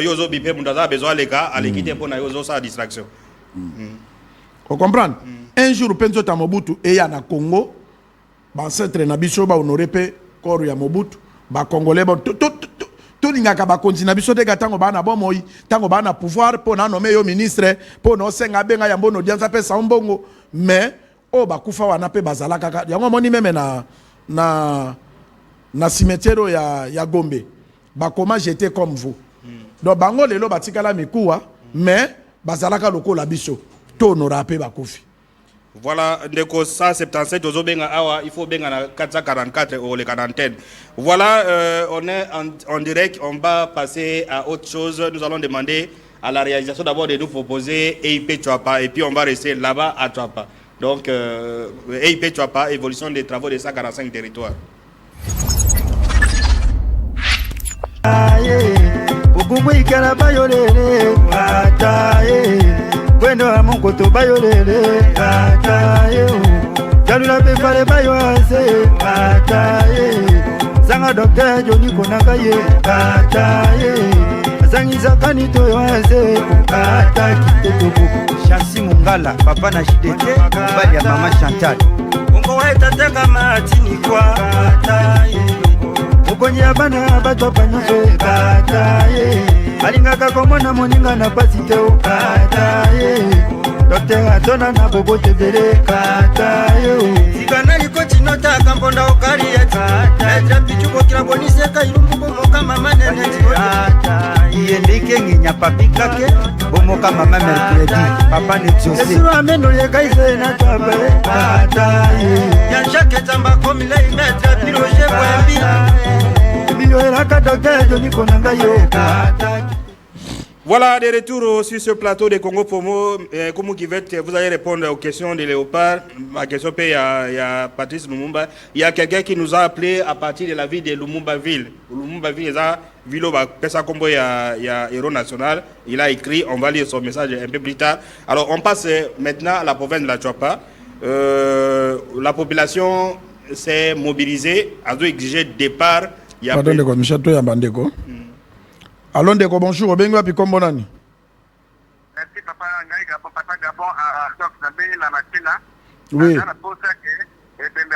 Speaker 1: yozo bipe mundaza besoin leka alikite pona yozo sa distraction
Speaker 2: on comprendre un jour penzo ta Mobutu et ya na Congo ba ancêtre na biso ba honorer pe corps ya Mobutu ba congolais ba to lingaka ba continue biso de gatango ba na bomoi tango ba na pouvoir pona nommer yo ministre pona osenga benga ya mbono audience pe sa mbongo mais o ba kufa wana pe bazala kaka yango moni meme na cimetière ya Gombe ba comment j'étais comme vous donc bango lelo batikala mikuwa mais bazala ka lokola biso to honora pe ba kufi
Speaker 1: Voilà, ndeko 177 ozobenga awa, il faut benga na 444 au les quarantaine. Voilà, on est en direct, on va passer à autre chose. Nous allons demander à la réalisation d'abord de nous proposer EIP Chouapa et puis on va rester là-bas à Chouapa. Donc, EIP Chouapa, évolution des travaux de 145 territoires.
Speaker 4: Bueno amongo to bayolele ataye jalula be fale bayoase ataye sanga docteur Johnny konakaye ataye sangi zakani to yoase ataki tetobo Chansi Mungala papa na Jidete bali ya mama Chantal Mungu waita teka matini kwa ataye Mukonye abana bato banyiso ataye alingaka komona moninga na pasite okataye Dr. Atona na bobo tebele kataye Sikana liko chinota kamponda okari ya Etra pichuko kila boniseka ilumbu bomoka mama nene kataye Iyendike nginya papikake bomoka mama mercredi Papa ne Jose Esuru ameno yeka ise na tabe kataye Yanshake tamba komile imetra piroje kwembi
Speaker 1: Voilà, de retour sur ce plateau de Congo Pomo. Comme vous allez répondre aux questions de Léopard. Ma question, il y a Patrice Lumumba. Il y a quelqu'un qui nous a appelé à partir de la ville de Lumumba-Ville. Lumumba-Ville, il y a Héros National. Il a écrit, on va lire son message un peu plus tard. Alors, on passe maintenant à la province de la Chouapa. La population s'est mobilisée, a dû exiger départ.
Speaker 2: Pardon, Ndeko, Michel Toya Bandeko. Allons, Ndeko, bonjour, Obengo, puis comment on
Speaker 5: Merci, papa, papa Gabon, à Doc Nabé, la Machina.
Speaker 2: Oui.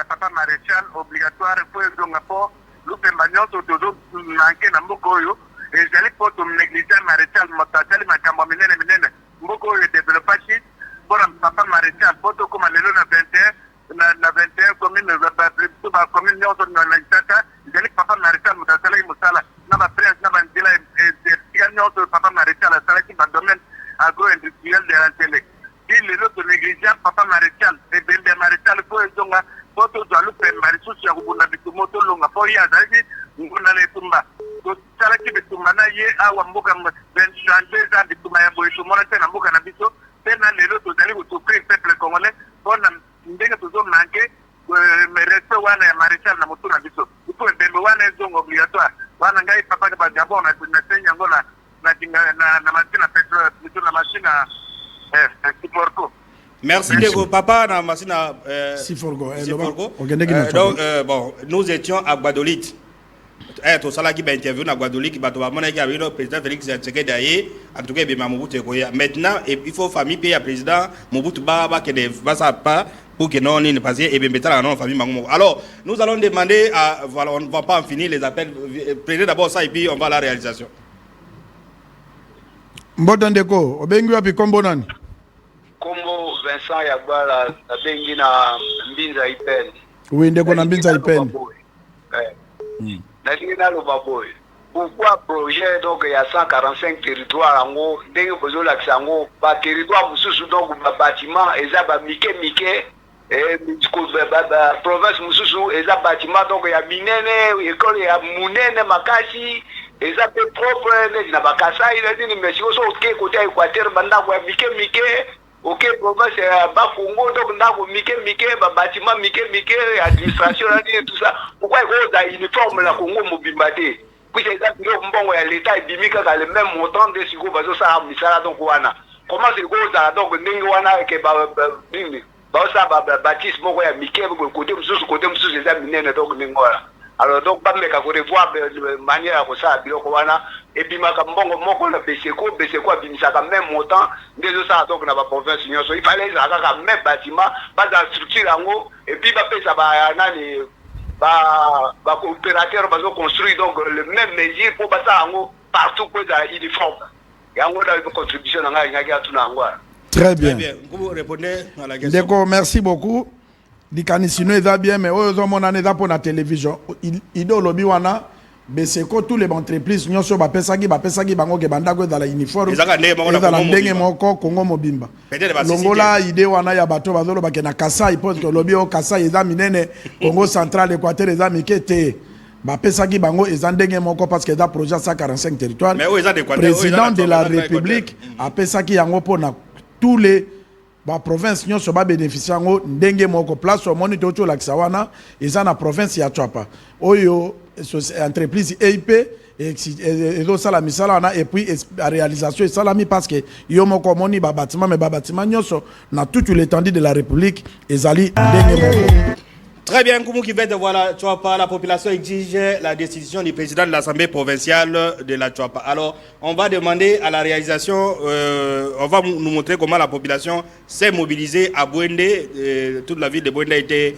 Speaker 5: Papa Maréchal, obligatoire, pour le Dongapo, l'Oupé Magnon, toujours manqué dans Mokoyo, et j'allais pour ton négligent Maréchal, Motatel, Macambo, Minene, Mokoyo, développé, pour papa Maréchal, pour tout comme le 21, la 21 commune, la commune, Jeli papa Maréchal Moutassala Moussala, Naba Prince, Naba Ndila, et papa Maréchal, Salaki, domaine agro-industriel de la télé. Il est l'autre négligent, papa Maréchal, et Bembe Maréchal, pour les Zonga, pour tout à l'oupe, Marissou, Chiagouna, Bitumoto, Longa, pour Yazazi, Nguna Tumba. Salaki Bitumana, Ye, Awamboka, Ben Chandeza, Bitumaya, Boisumona, Namuka Nabiso, Tena, les autres, vous allez vous souffrir, peuple congolais, pour Ndega toujours manquer. Mais reste wana ya Maréchal na mutu na biso upo mbembe wana ezongo obligatoire wana ngai papa ka Gabon na senya ngola na machine petrol plutôt na machine Siforgo.
Speaker 1: Merci Ndeko papa na machine
Speaker 2: Siforgo.
Speaker 1: Donc bon, nous étions à Guadeloupe. Tout ça là qui interview na Guadeloupe bato ba mona ki avec le président Félix Tshisekedi en tout cas be Mobutu Koya. Maintenant il faut famille payer à président Mobutu ba que des va ça pas pour que non ne passe et bien mettre la non famille Mangomo. Alors nous allons demander à voilà, on ne va pas en finir les appels, prenez d'abord ça et puis on va à la réalisation.
Speaker 2: Mbotandeko obengi wapi kombo nani?
Speaker 6: Kombo Vincent Yagwala abengi na Mbinza Ipeni.
Speaker 2: Oui, ndeko na Mbinza Ipeni.
Speaker 6: Nalingi na Lobaboy. Pourquoi projet donc il y a 145 territoires en haut, dès que vous avez l'accent pas territoire mususu donc bâtiment et ça ba mike et province mususu et ça bâtiment donc il y a minene école il y a munene makashi et ça peut propre na bakasa il a dit mais si vous OK côté Équateur banda kwa mike OK province ba Congo donc ndako mike ba bâtiment mike administration et tout ça pourquoi il y a uniforme la Congo mobimbate puis c'est ça que l'État est bimika dans le même montant de sigo bazo ça misala donc wana comment c'est go ça donc ndenge wana ke ba ça ba baptiste moko ya mike côté mususu ça minene donc ningola alors donc ba meka ko revoir manière ko ça biloko wana et bimaka mbongo moko na beseko bimisa ka même montant ndezo ça donc na ba province nyonso il fallait ça ka même bâtiment pas dans structure yango et puis ba pesa ba nani ba opérateur bazo construire donc le même mesure pour basa ngo partout pour ça uniforme yango da contribution nga ngaki atuna ngwa.
Speaker 2: Très bien.
Speaker 1: Vous répondez à la question.
Speaker 2: D'accord, merci beaucoup. Dikani sino eza bien mais oyo zo mona neza pour la télévision. Ido lobi wana Beseko tous les entreprises nyonso bapesaki bango ke bandako dans la uniforme ezala ndenge moko Congo mobimba longola idée wana ya bato bazolo bakena Kasai parce que lobi o Kasai eza minene Congo central Équateur eza mikete bapesaki bango eza ndenge moko parce que eza projet 145 territoires président de la République apesaki yango pona tous les province nyonso ba bénéficier yango ndenge moko place au moniteur to la Kisawana eza na province ya Chwapa oyo entreprise EIP et la misala et puis la réalisation et salami parce que yo moko moni ba bâtiment mais ba bâtiment nyonso na toute l'étendue de la République ezali ndenge moko.
Speaker 1: Très bien, Koumou qui vient de voir la Chwapa, la population exige la décision du président de l'Assemblée provinciale de la Chwapa. Alors, on va demander à la réalisation, on va nous montrer comment la population s'est mobilisée à Bouendé. Toute la ville de Bouendé était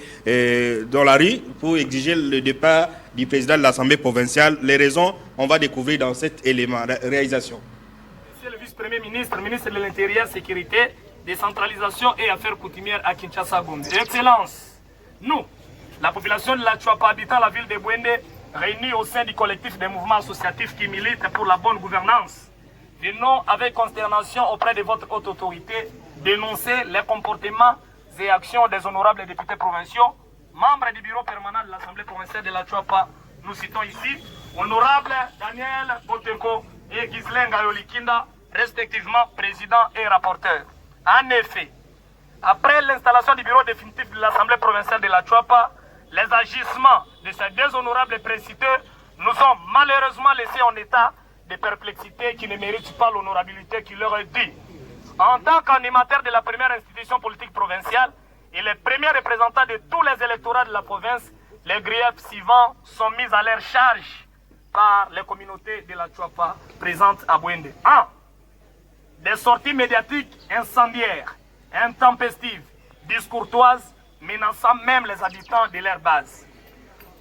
Speaker 1: dans la rue pour exiger le départ du président de l'Assemblée provinciale. Les raisons, on va découvrir dans cet élément de réalisation.
Speaker 7: Monsieur le vice-premier ministre, ministre de l'Intérieur, Sécurité, Décentralisation et Affaires coutumières à Kinshasa, Gombe. Excellence, nous, la population de la Chwapa habitant la ville de Bouendé, réunie au sein du collectif des mouvements associatifs qui militent pour la bonne gouvernance, venons avec consternation auprès de votre haute autorité dénoncer les comportements et actions des honorables députés provinciaux, membres du bureau permanent de l'Assemblée provinciale de la Chwapa. Nous citons ici honorable Daniel Boteko et Ghislain Gayolikinda, respectivement président et rapporteur. En effet, après l'installation du bureau définitif de l'Assemblée provinciale de la Chwapa, les agissements de ces deux honorables préciteurs nous ont malheureusement laissés en état de perplexité qui ne méritent pas l'honorabilité qui leur est due. En tant qu'animateur de la première institution politique provinciale et les premiers représentants de tous les électorats de la province, les griefs suivants sont mis à leur charge par les communautés de la Chwapa présentes à Bouendé. 1. Des sorties médiatiques incendiaires, intempestives, discourtoises, menaçant même les habitants de leur base.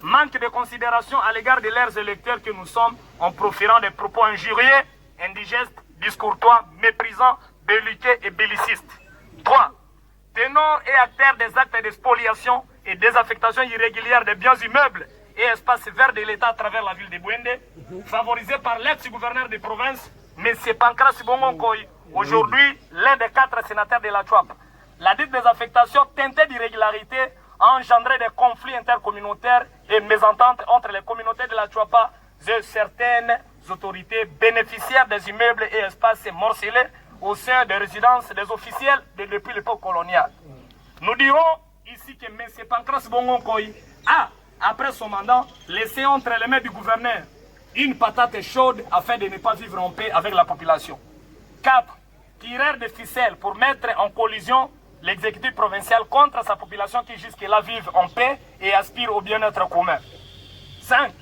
Speaker 7: Manque de considération à l'égard de leurs électeurs que nous sommes en proférant des propos injurieux, indigestes, discourtois, méprisants, belliqueux et bellicistes. 3. Ténors et acteurs des actes de spoliation et désaffectation irrégulière des biens immeubles et espaces verts de l'État à travers la ville de Bouendé, favorisés par l'ex-gouverneur de province, M. Pancras Bongonkoy, aujourd'hui l'un des 4 sénateurs de la Chwapa. La dite désaffectation teintée d'irrégularité a engendré des conflits intercommunautaires et mésententes entre les communautés de la Chwapa et certaines autorités bénéficiaires des immeubles et espaces morcelés au sein des résidences des officiels depuis l'époque coloniale. Nous dirons ici que M. Pancras Bongonkoy a, après son mandat, laissé entre les mains du gouverneur une patate chaude afin de ne pas vivre en paix avec la population. 4. Tireur de ficelles pour mettre en collision l'exécutif provincial contre sa population qui jusque-là vive en paix et aspire au bien-être commun. 5.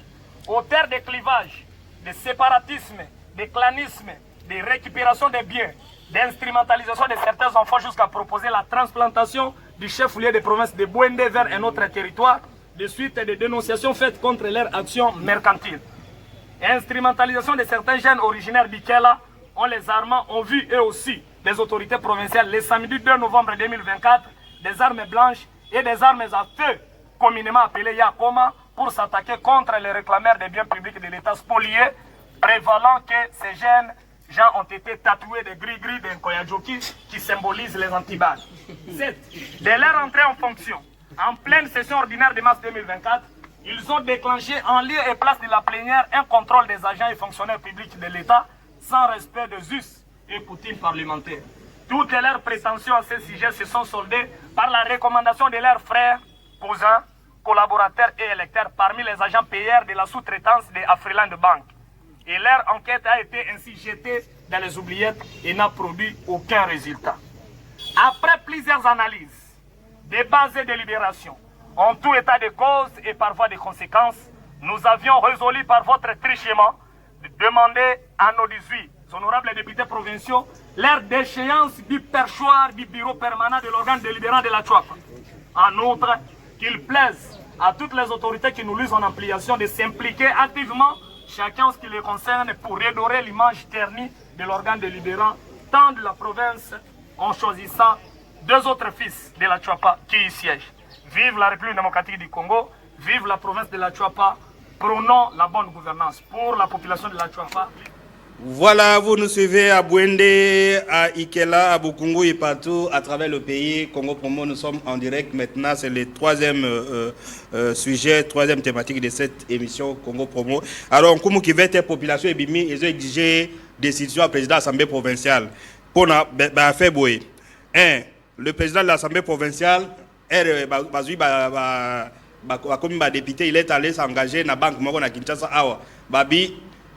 Speaker 7: Auteur de clivages, de séparatisme, de clanisme, de récupération des biens, d'instrumentalisation de certains enfants jusqu'à proposer la transplantation du chef-lieu de province de Bouendé vers un autre territoire, de suite des dénonciations faites contre leur action mercantile. Instrumentalisation de certains jeunes originaires d'Ikela, en les armant ont vu eux aussi des autorités provinciales le samedi 2 novembre 2024 des armes blanches et des armes à feu, communément appelées Yakoma, pour s'attaquer contre les réclameurs des biens publics de l'État spoliés, prévalant que ces jeunes gens ont été tatoués de gris-gris d'un Koyadjoki qui symbolise les antiballes. 7. Dès leur entrée en fonction, en pleine session ordinaire de mars 2024, ils ont déclenché en lieu et place de la plénière un contrôle des agents et fonctionnaires publics de l'État sans respect des us et coutumes parlementaires. Toutes leurs prétentions à ce sujet se sont soldées par la recommandation de leurs frères, cousins, collaborateurs et électeurs parmi les agents payeurs de la sous-traitance de Afriland Bank. Et leur enquête a été ainsi jetée dans les oubliettes et n'a produit aucun résultat. Après plusieurs analyses, débats et délibérations, en tout état de cause et par voie de conséquences, nous avions résolu par votre trichement de demander à nos 18 honorables députés provinciaux leur déchéance du perchoir du bureau permanent de l'organe délibérant de la Chwapa. En outre, qu'il plaise à toutes les autorités qui nous lisent en ampliation de s'impliquer activement, chacun en ce qui les concerne, pour redorer l'image ternie de l'organe délibérant, tant de la province, en choisissant 2 autres fils de la Chwapa qui y siègent. Vive la République démocratique du Congo, vive la province de la Chwapa, prônons la bonne gouvernance pour la population de la Chouafa.
Speaker 1: Voilà, vous nous suivez à Bouendé, à Ikela, à Bukungu et partout à travers le pays. Congo Promo, nous sommes en direct maintenant. C'est le troisième sujet, troisième thématique de cette émission Congo Promo. Alors, comment qui va être population et bimi, ils ont exigé décision à président de l'Assemblée provinciale. Pour faire bouer. Le président de l'Assemblée provinciale, comme député, il est allé s'engager dans la banque de Kinshasa. Babi,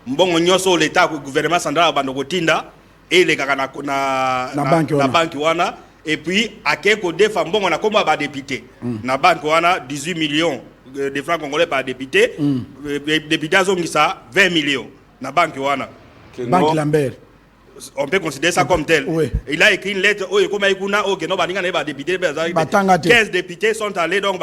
Speaker 1: mbongo nyoso l'État gouvernement central bandokotinda et les gars na banque wana et puis akeko defa mbongo na komba ba député na banque wana 18 millions de francs congolais par député député azongisa 20 millions na banque wana
Speaker 2: banque Lambert.
Speaker 1: On peut considérer ça comme tel. Oui. Il a écrit une lettre où il a député 15 députés sont allés donc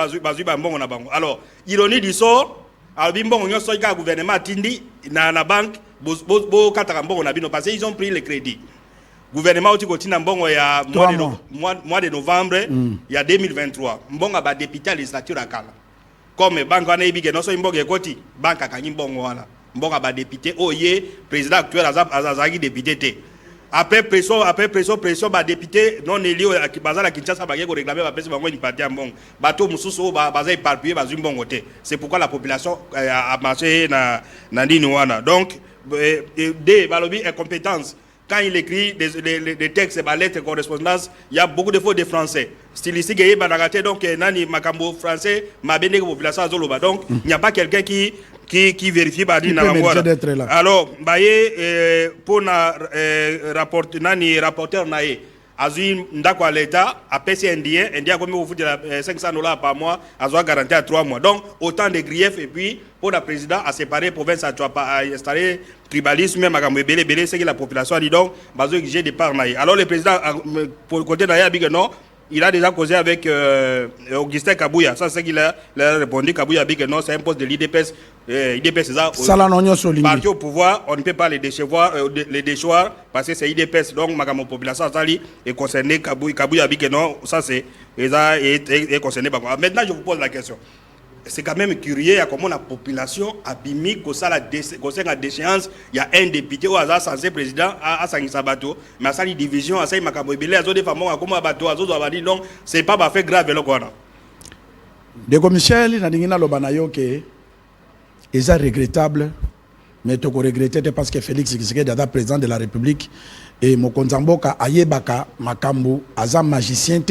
Speaker 1: alors ironie du sort. Alors, le gouvernement a dit na la banque, parce qu'ils ont pris le crédit. Le gouvernement a dit mois de novembre, il y a 2023. Mbongo a député à la législature à Kala. Comme banque a dit que non seulement banque a gagné mbongo a député, président actuel a député. Après pression, député non élu qui basé à Kinshasa va réclamer la personne une partie en bon. Bateau mususu basé éparpillé basé bon côté. C'est pourquoi la population a marché na Niniwana. Donc des balobi incompétence. Quand il écrit des textes et lettres correspondance, il y a beaucoup de fautes de français. Stylistique et banagate donc nani makambo français ma béné population azoloba. Donc il n'y a pas quelqu'un qui vérifie badi na la. Alors pour rapporteur naé azui ndako à l'état à PCNDien indien comme vous dire $500 par mois azoi garanti à 3 mois. Donc autant de griefs et puis pour le président à séparer province à installer tribalisme même à belé c'est que la population a dit donc bazo exiger des parts naé. Alors le président pour côté naé a dit que non. Il a déjà causé avec Augustin Kabouya. Ça, c'est qu'il a répondu. Kabouya a dit que non, c'est un poste de l'IDPS. IDPS, c'est ça. Parti au pouvoir, on ne peut pas les déchoir parce que c'est IDPS. Donc, ma population est concernée. Kabouya a dit que non, ça, c'est concerné. Maintenant, je vous pose la question. C'est quand même curieux comment la population a bimi la déchéance. Il y a un député au hasard censé président à Sangisabato, mais à sa division, à sa Makabouibele, à des femmes, à comment abato, à dit non, c'est pas fait grave.
Speaker 2: De comme Michel, Nadingina Lobanayo, qui est regrettable, mais tu regretter parce que Félix Tshisekedi est président de la République et Mokonzamboka, Ayebaka, Makambu, Azam magicien,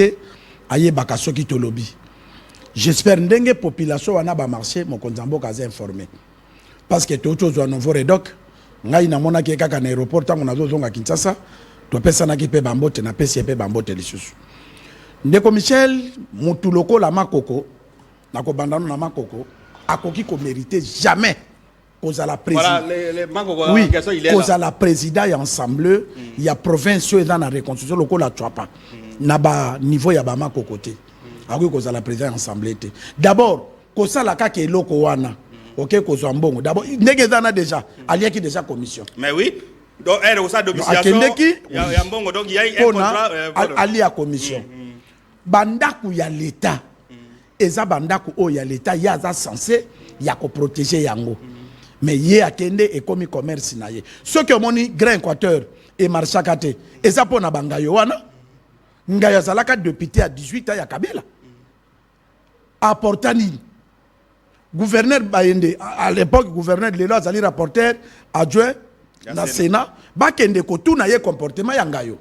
Speaker 2: Ayebaka, Soki Tolobi. J'espère que la population a marché, mon Konzambo a informé. Parce que tout chose est nouveau redoc. Ngai na mona ki kaka na aéroport tango na zonga Kinshasa, to pesa na ki pe bambote na pesi pe bambote lisusu. Ndeko Michel, mutu loko la makoko, na ko bandano na makoko, akoki ko mériter jamais cause à la président.
Speaker 1: Voilà,
Speaker 2: oui, cause à la président et ensemble, il y a province dans la reconstruction loko la Chouapa. Na ba niveau ya ba makoko te. Ako cause à la président ensemble. D'abord, cause à la kake loko wana. OK, cause mbongo. D'abord, negezana déjà, allié qui déjà commission.
Speaker 1: Mais oui. Donc elle au sein de domiciliation. Il y a mbongo donc il y a un contrat
Speaker 2: allié à commission. Bandaku ya l'état. Eza bandaku o ya l'état ya za censé ya ko protéger yango. Mais yé akende et commis commerce na ye. Ceux qui ont moni Grand Équateur et Marchakate, eza pona bangayo wana. Ngaya zalaka député à 18 ans ya Kabila. Apportani gouverneur Bayende à l'époque gouverneur de l'État zali rapporteur adjoint na Sénat bakende ko tuna ye comportement ya ngayo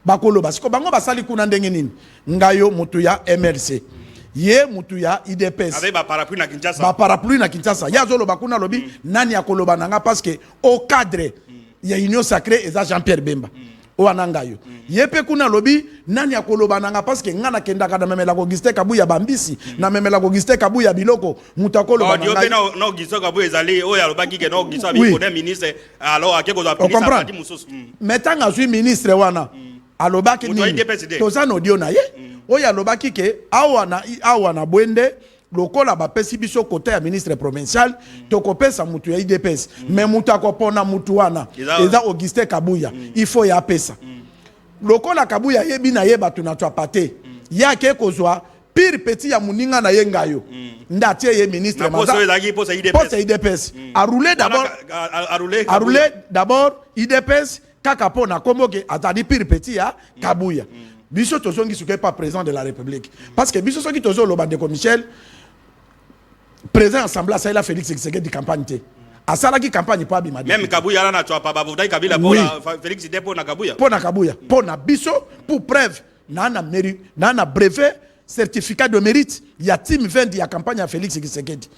Speaker 2: bakolo basiko bango basali kuna ndenge nini ngayo mutu ya MLC ye mutu ya IDPS
Speaker 1: avec ba parapluie na Kinshasa
Speaker 2: ya zolo bakuna lobi nani akoloba nanga parce que au cadre ya union sacrée eza Jean-Pierre Bemba o anangayo yepe kuna lobi nani akoloba nanga parce que ngana kenda kada memela ko Augustin Kabuya bambisi na memela ko Augustin Kabuya biloko mutakolo
Speaker 1: bananga no Augustin Kabuya ezali o ya lobaki ke no Augustin bi connaît ministre alors akeko za ministre parti mususu
Speaker 2: metanga suis ministre wana alobaki ni toza no dio na ye o ya lobaki ke awa na bwende lokola bapesi biso côté ya ministre provincial tokopesa mutu ya IDPS mais mutu akopona mutu wana eza Augustin Kabuya il faut ya pesa lokola Kabuya yebi na yeba tunatwa pate yake kozwa pire petit ya muninga na yengayo ndatie ye ministre
Speaker 1: poste
Speaker 2: IDPS a roulé d'abord IDPS kaka po na komboke atadi pire petit ya Kabuya biso tozongi suke pas président de la République parce que biso soki tozo loba de Michel président assemblée ça il a Félix Tshisekedi campagne té asala ki campagne pa bima
Speaker 1: même Kabuya na twa pa bavudai Kabila pour Félix Tshisekedi pour na Kabuya
Speaker 2: pour na biso pour preuve na brevet certificat de mérite ya team 20 ya campagne à Félix Tshisekedi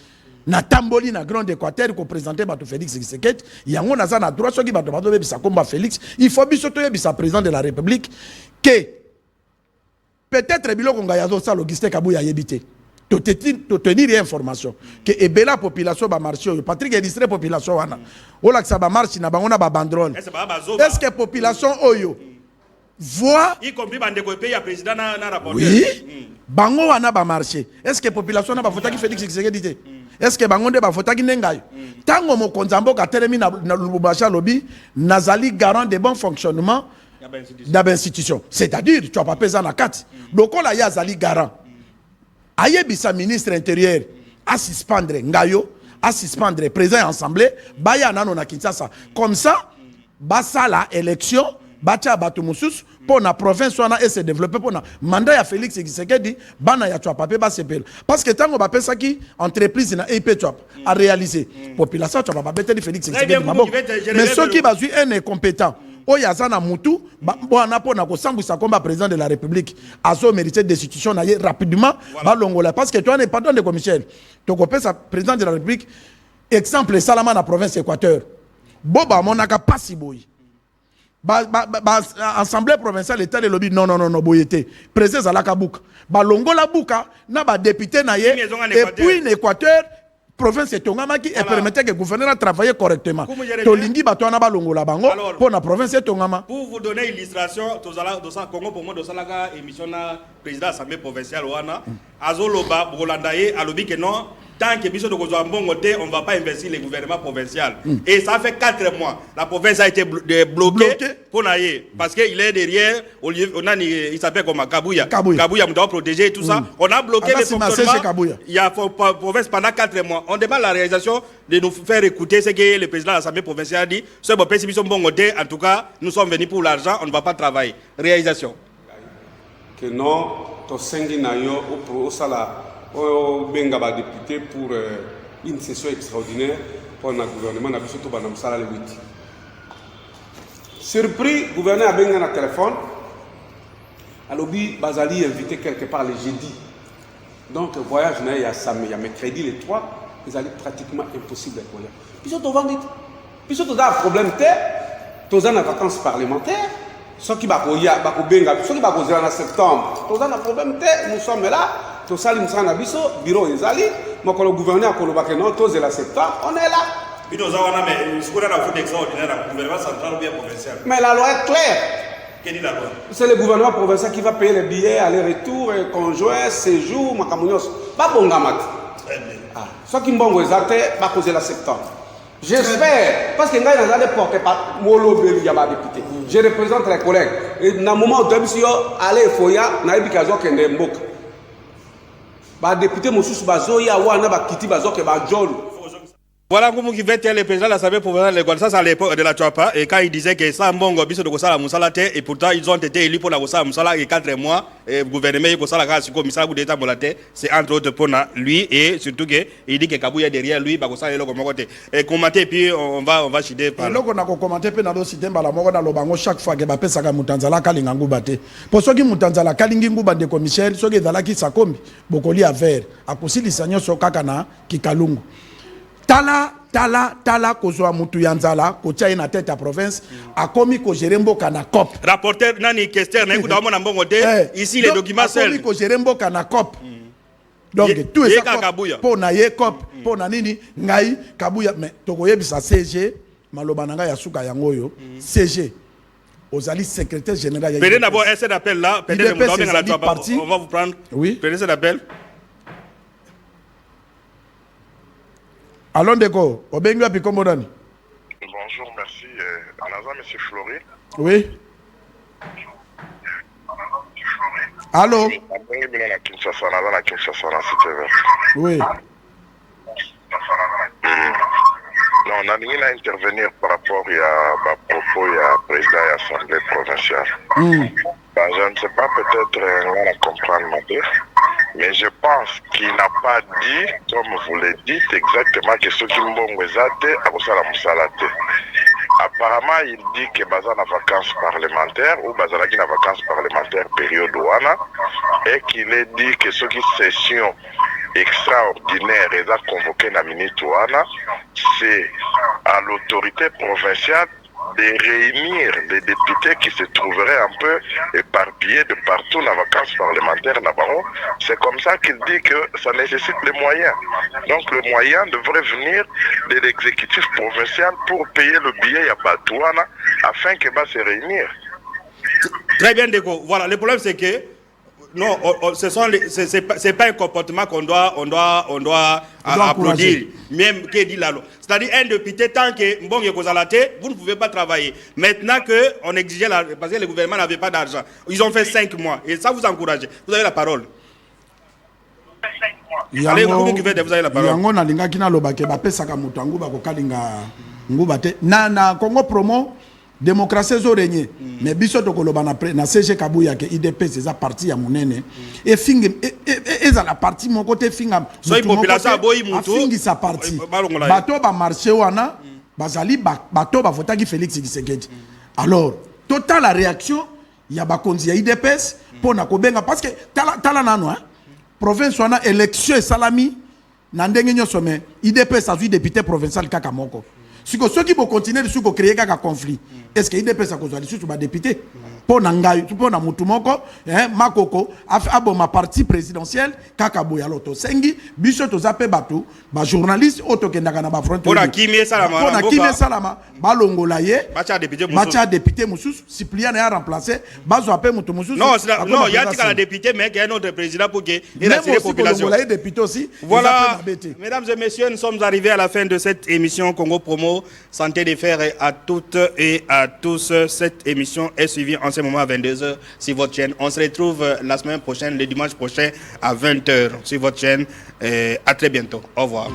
Speaker 2: na tamboli na Grand Équateur ko présenter bato Félix Tshisekedi yango naza na droit soki bato bisa komba Félix il faut biso to yebisa président de la République que peut-être biloko ngayazo sa logistique Kabuya yebité to tenir information que ebela population ba marché Patrick illustré population wana ola que ça ba marche na bango na ba banderole est-ce que population oyo voix
Speaker 1: y compris bande ko pays ya président na rapporteur
Speaker 2: oui bango wana ba marché est-ce que population na ba votaki Félix Tshisekedi te est-ce que bango nde ba votaki nengayo tango mokonza mboka telemi na Lubumbashi lobby nazali garant de bon fonctionnement d'ab institution c'est-à-dire tu as pas pesé na kati lokola ya zali garant ayebisa ministre intérieur à suspendre ngayo à suspendre président assemblée baya nano na Kinshasa comme ça basala élection bacha batu musus pour la province wana et se développer pour na mandat ya Félix Tshisekedi bana ya twa papier ba sepel parce que tango ba pesa ki entreprise na EP chop a réaliser population twa ba beteli Félix Tshisekedi maboko mais ceux qui bazui un incompétent oyaza na mutu bwana po na ko sambwisa komba président de la République azo mériter destitution na ye rapidement ba longola parce que toi n'est pas de Michel to ko pesa président de la République exemple salama na province Équateur boba monaka pasi boyi assemblée provinciale état de lobby non boyete président zalaka buka balongola buka na ba député na ye et puis l'Équateur province etongama qui permettait que le gouverneur travailler correctement tolingi bato na balongola bango pour la province etongama
Speaker 1: pour vous donner illustration dans Congo pour moi dans la émission na président assemblée provinciale wana azoloba bolandaye alobi que non tant que biso de Kozwambongote, on ne va pas investir les gouvernements provinciaux. Et ça fait 4 mois. La province a été bloquée pour naïe. Parce qu'il est derrière, il s'appelle comme Kabuya. Kabuya, on doit protéger et tout ça. On a bloqué les fonctionnements. Il y a la province pendant 4 mois. On demande la réalisation de nous faire écouter ce que le président de l'Assemblée provinciale a dit. Ce bon pays, en tout cas, nous sommes venus pour l'argent, on ne va pas travailler. Réalisation.
Speaker 8: Que non, to sengi na yo au sala. Benga ba député pour une session extraordinaire pour le gouvernement na biso to banam sala le 8. Surpris, gouverneur a benga na téléphone. Alobi bazali invité quelque part le jeudi. Donc voyage na ya samedi, ya mercredi les 3, ils allaient pratiquement impossible de voyager. Biso to vandi. Biso to da problème té, to za na vacances parlementaires. Ceux qui ba ko ya ba ko benga, ceux qui ba ko zela na septembre. To za na problème té, nous sommes là. Tout ça, le bureau Ezali, mais quand le gouverneur a dit non, tous les septembre, on est là. Mais la loi est claire. C'est le gouvernement provincial qui va payer les billets, aller-retour, conjoint, séjour, Makamounios. Pas bon gamat. Ce qui m'ont exacté, pas causer la septembre. J'espère, parce que nous avons porté par Molo Beliaba député. Je représente les collègues. Et dans le moment où nous sommes allés à Foya, nous avons dit qu'il y a un ba député Moussous Bazoya wana ba kiti bazoke ba John.
Speaker 1: Voilà comment qui était le président de l'Assemblée provinciale de ça à l'époque de la Chouapa et quand il disait que ça mbongo biso de kosala musala te et pourtant ils ont été élus pour la kosala musala et 4 mois et gouvernement kosala ka siko misala ku d'état molate c'est entre autres pour lui et surtout que il dit que Kabuya derrière lui ba kosala le comme côté et commenter puis on va chider par
Speaker 2: loko na ko commenter pe na do cité mbala moko na lobango chaque fois que ba pesa ka mutanzala kalinga nguba te pour soki mutanzala kalingi nguba de ko Michel soki zalaki sakombi bokoli a vert akosilisa nyoso kaka na kikalungu Tala kozwa mutu yanzala kotia na tête à province a commis ko gérer mboka na COP
Speaker 1: rapporteur nani question na ikuta mona mbongo te ici les documents seuls
Speaker 2: a commis ko gérer mboka na COP donc tout est ça pour na ye COP pour na nini ngai Kabuya mais tokoyebisa CG maloba nanga ya suka yango yo CG ozali secrétaire général ya
Speaker 1: peut-être d'abord cet appel là peut-être on va vous prendre
Speaker 2: oui
Speaker 1: peut-être cet appel.
Speaker 2: Allons Deko, Obengu api Komodani.
Speaker 9: Bonjour, merci. Anaza, monsieur Flory.
Speaker 2: Oui. Allô? Oui.
Speaker 9: Non, on a rien à intervenir par rapport à propos du président de l'Assemblée provinciale. Je ne sais pas, peut-être on va comprendre mais je pense qu'il n'a pas dit, comme vous le dites, exactement que ce qui est apparemment, il dit que Baza na vacances parlementaires ou Baza na vacances parlementaires période ouana et qu'il a dit que ce qui session extraordinaire est convoqué na minute ouana, c'est à l'autorité provinciale de réunir les députés qui se trouveraient un peu éparpillés de partout dans les vacances parlementaires là-bas. C'est comme ça qu'il dit que ça nécessite les moyens. Donc le moyen devrait venir de l'exécutif provincial pour payer le billet à Batouana afin que va se réunir.
Speaker 1: Très bien, Déco. Voilà, le problème c'est que non, c'est pas un comportement qu'on doit applaudir. Même qui dit la loi. C'est-à-dire un député tant que bon vous ne pouvez pas travailler. Maintenant que on exigeait parce que le gouvernement n'avait pas d'argent, ils ont fait 5 mois et ça vous encourage. Vous avez la parole. Allez, vous avez la parole.
Speaker 2: Yango na linga kina lobake ba pesaka mutu angu ba kokalinga nguba te na Congo promo. Démocratie zo régné mais biso to koloba na CG Kabuya ke IDPS c'est parti ya munene et fingi et la partie mon côté finga
Speaker 1: so population boyi mutu
Speaker 2: fingi sa parti bato ba marché wana bazali bato ba votaki Félix Tshisekedi alors total la réaction ya ba konzi ya IDPS pour na kobenga parce que tala nano hein province wana élection salami na ndenge nyoso mais IDPS a vu député provincial kaka moko. Si ceux qui vont continuer de créer un conflit, est-ce qu'il y a des personnes qui sont députés? Pour Nangaï, pour Namutumoko, Makoko, ma partie présidentielle, Kakabouya Loto Sengi, Bichoto Zape Batou, journaliste, Otokendagana Bafront.
Speaker 1: Pour Nakime Salama,
Speaker 2: pour Nakime Salama, Balongolaye, Macha député Moussous, Cyprien a remplacé, Bazo Ape Moutoumoussous.
Speaker 1: Non, il y a un député, mais il y a un autre président pour qu'il ait la population.
Speaker 2: Député aussi.
Speaker 1: Voilà, mesdames et messieurs, nous sommes arrivés à la fin de cette émission Congo Promo. Santé des fers à toutes et à tous. Cette émission est suivie en ce moment à 22h sur votre chaîne. On se retrouve la semaine prochaine, le dimanche prochain à 20h sur votre chaîne. À très bientôt. Au revoir.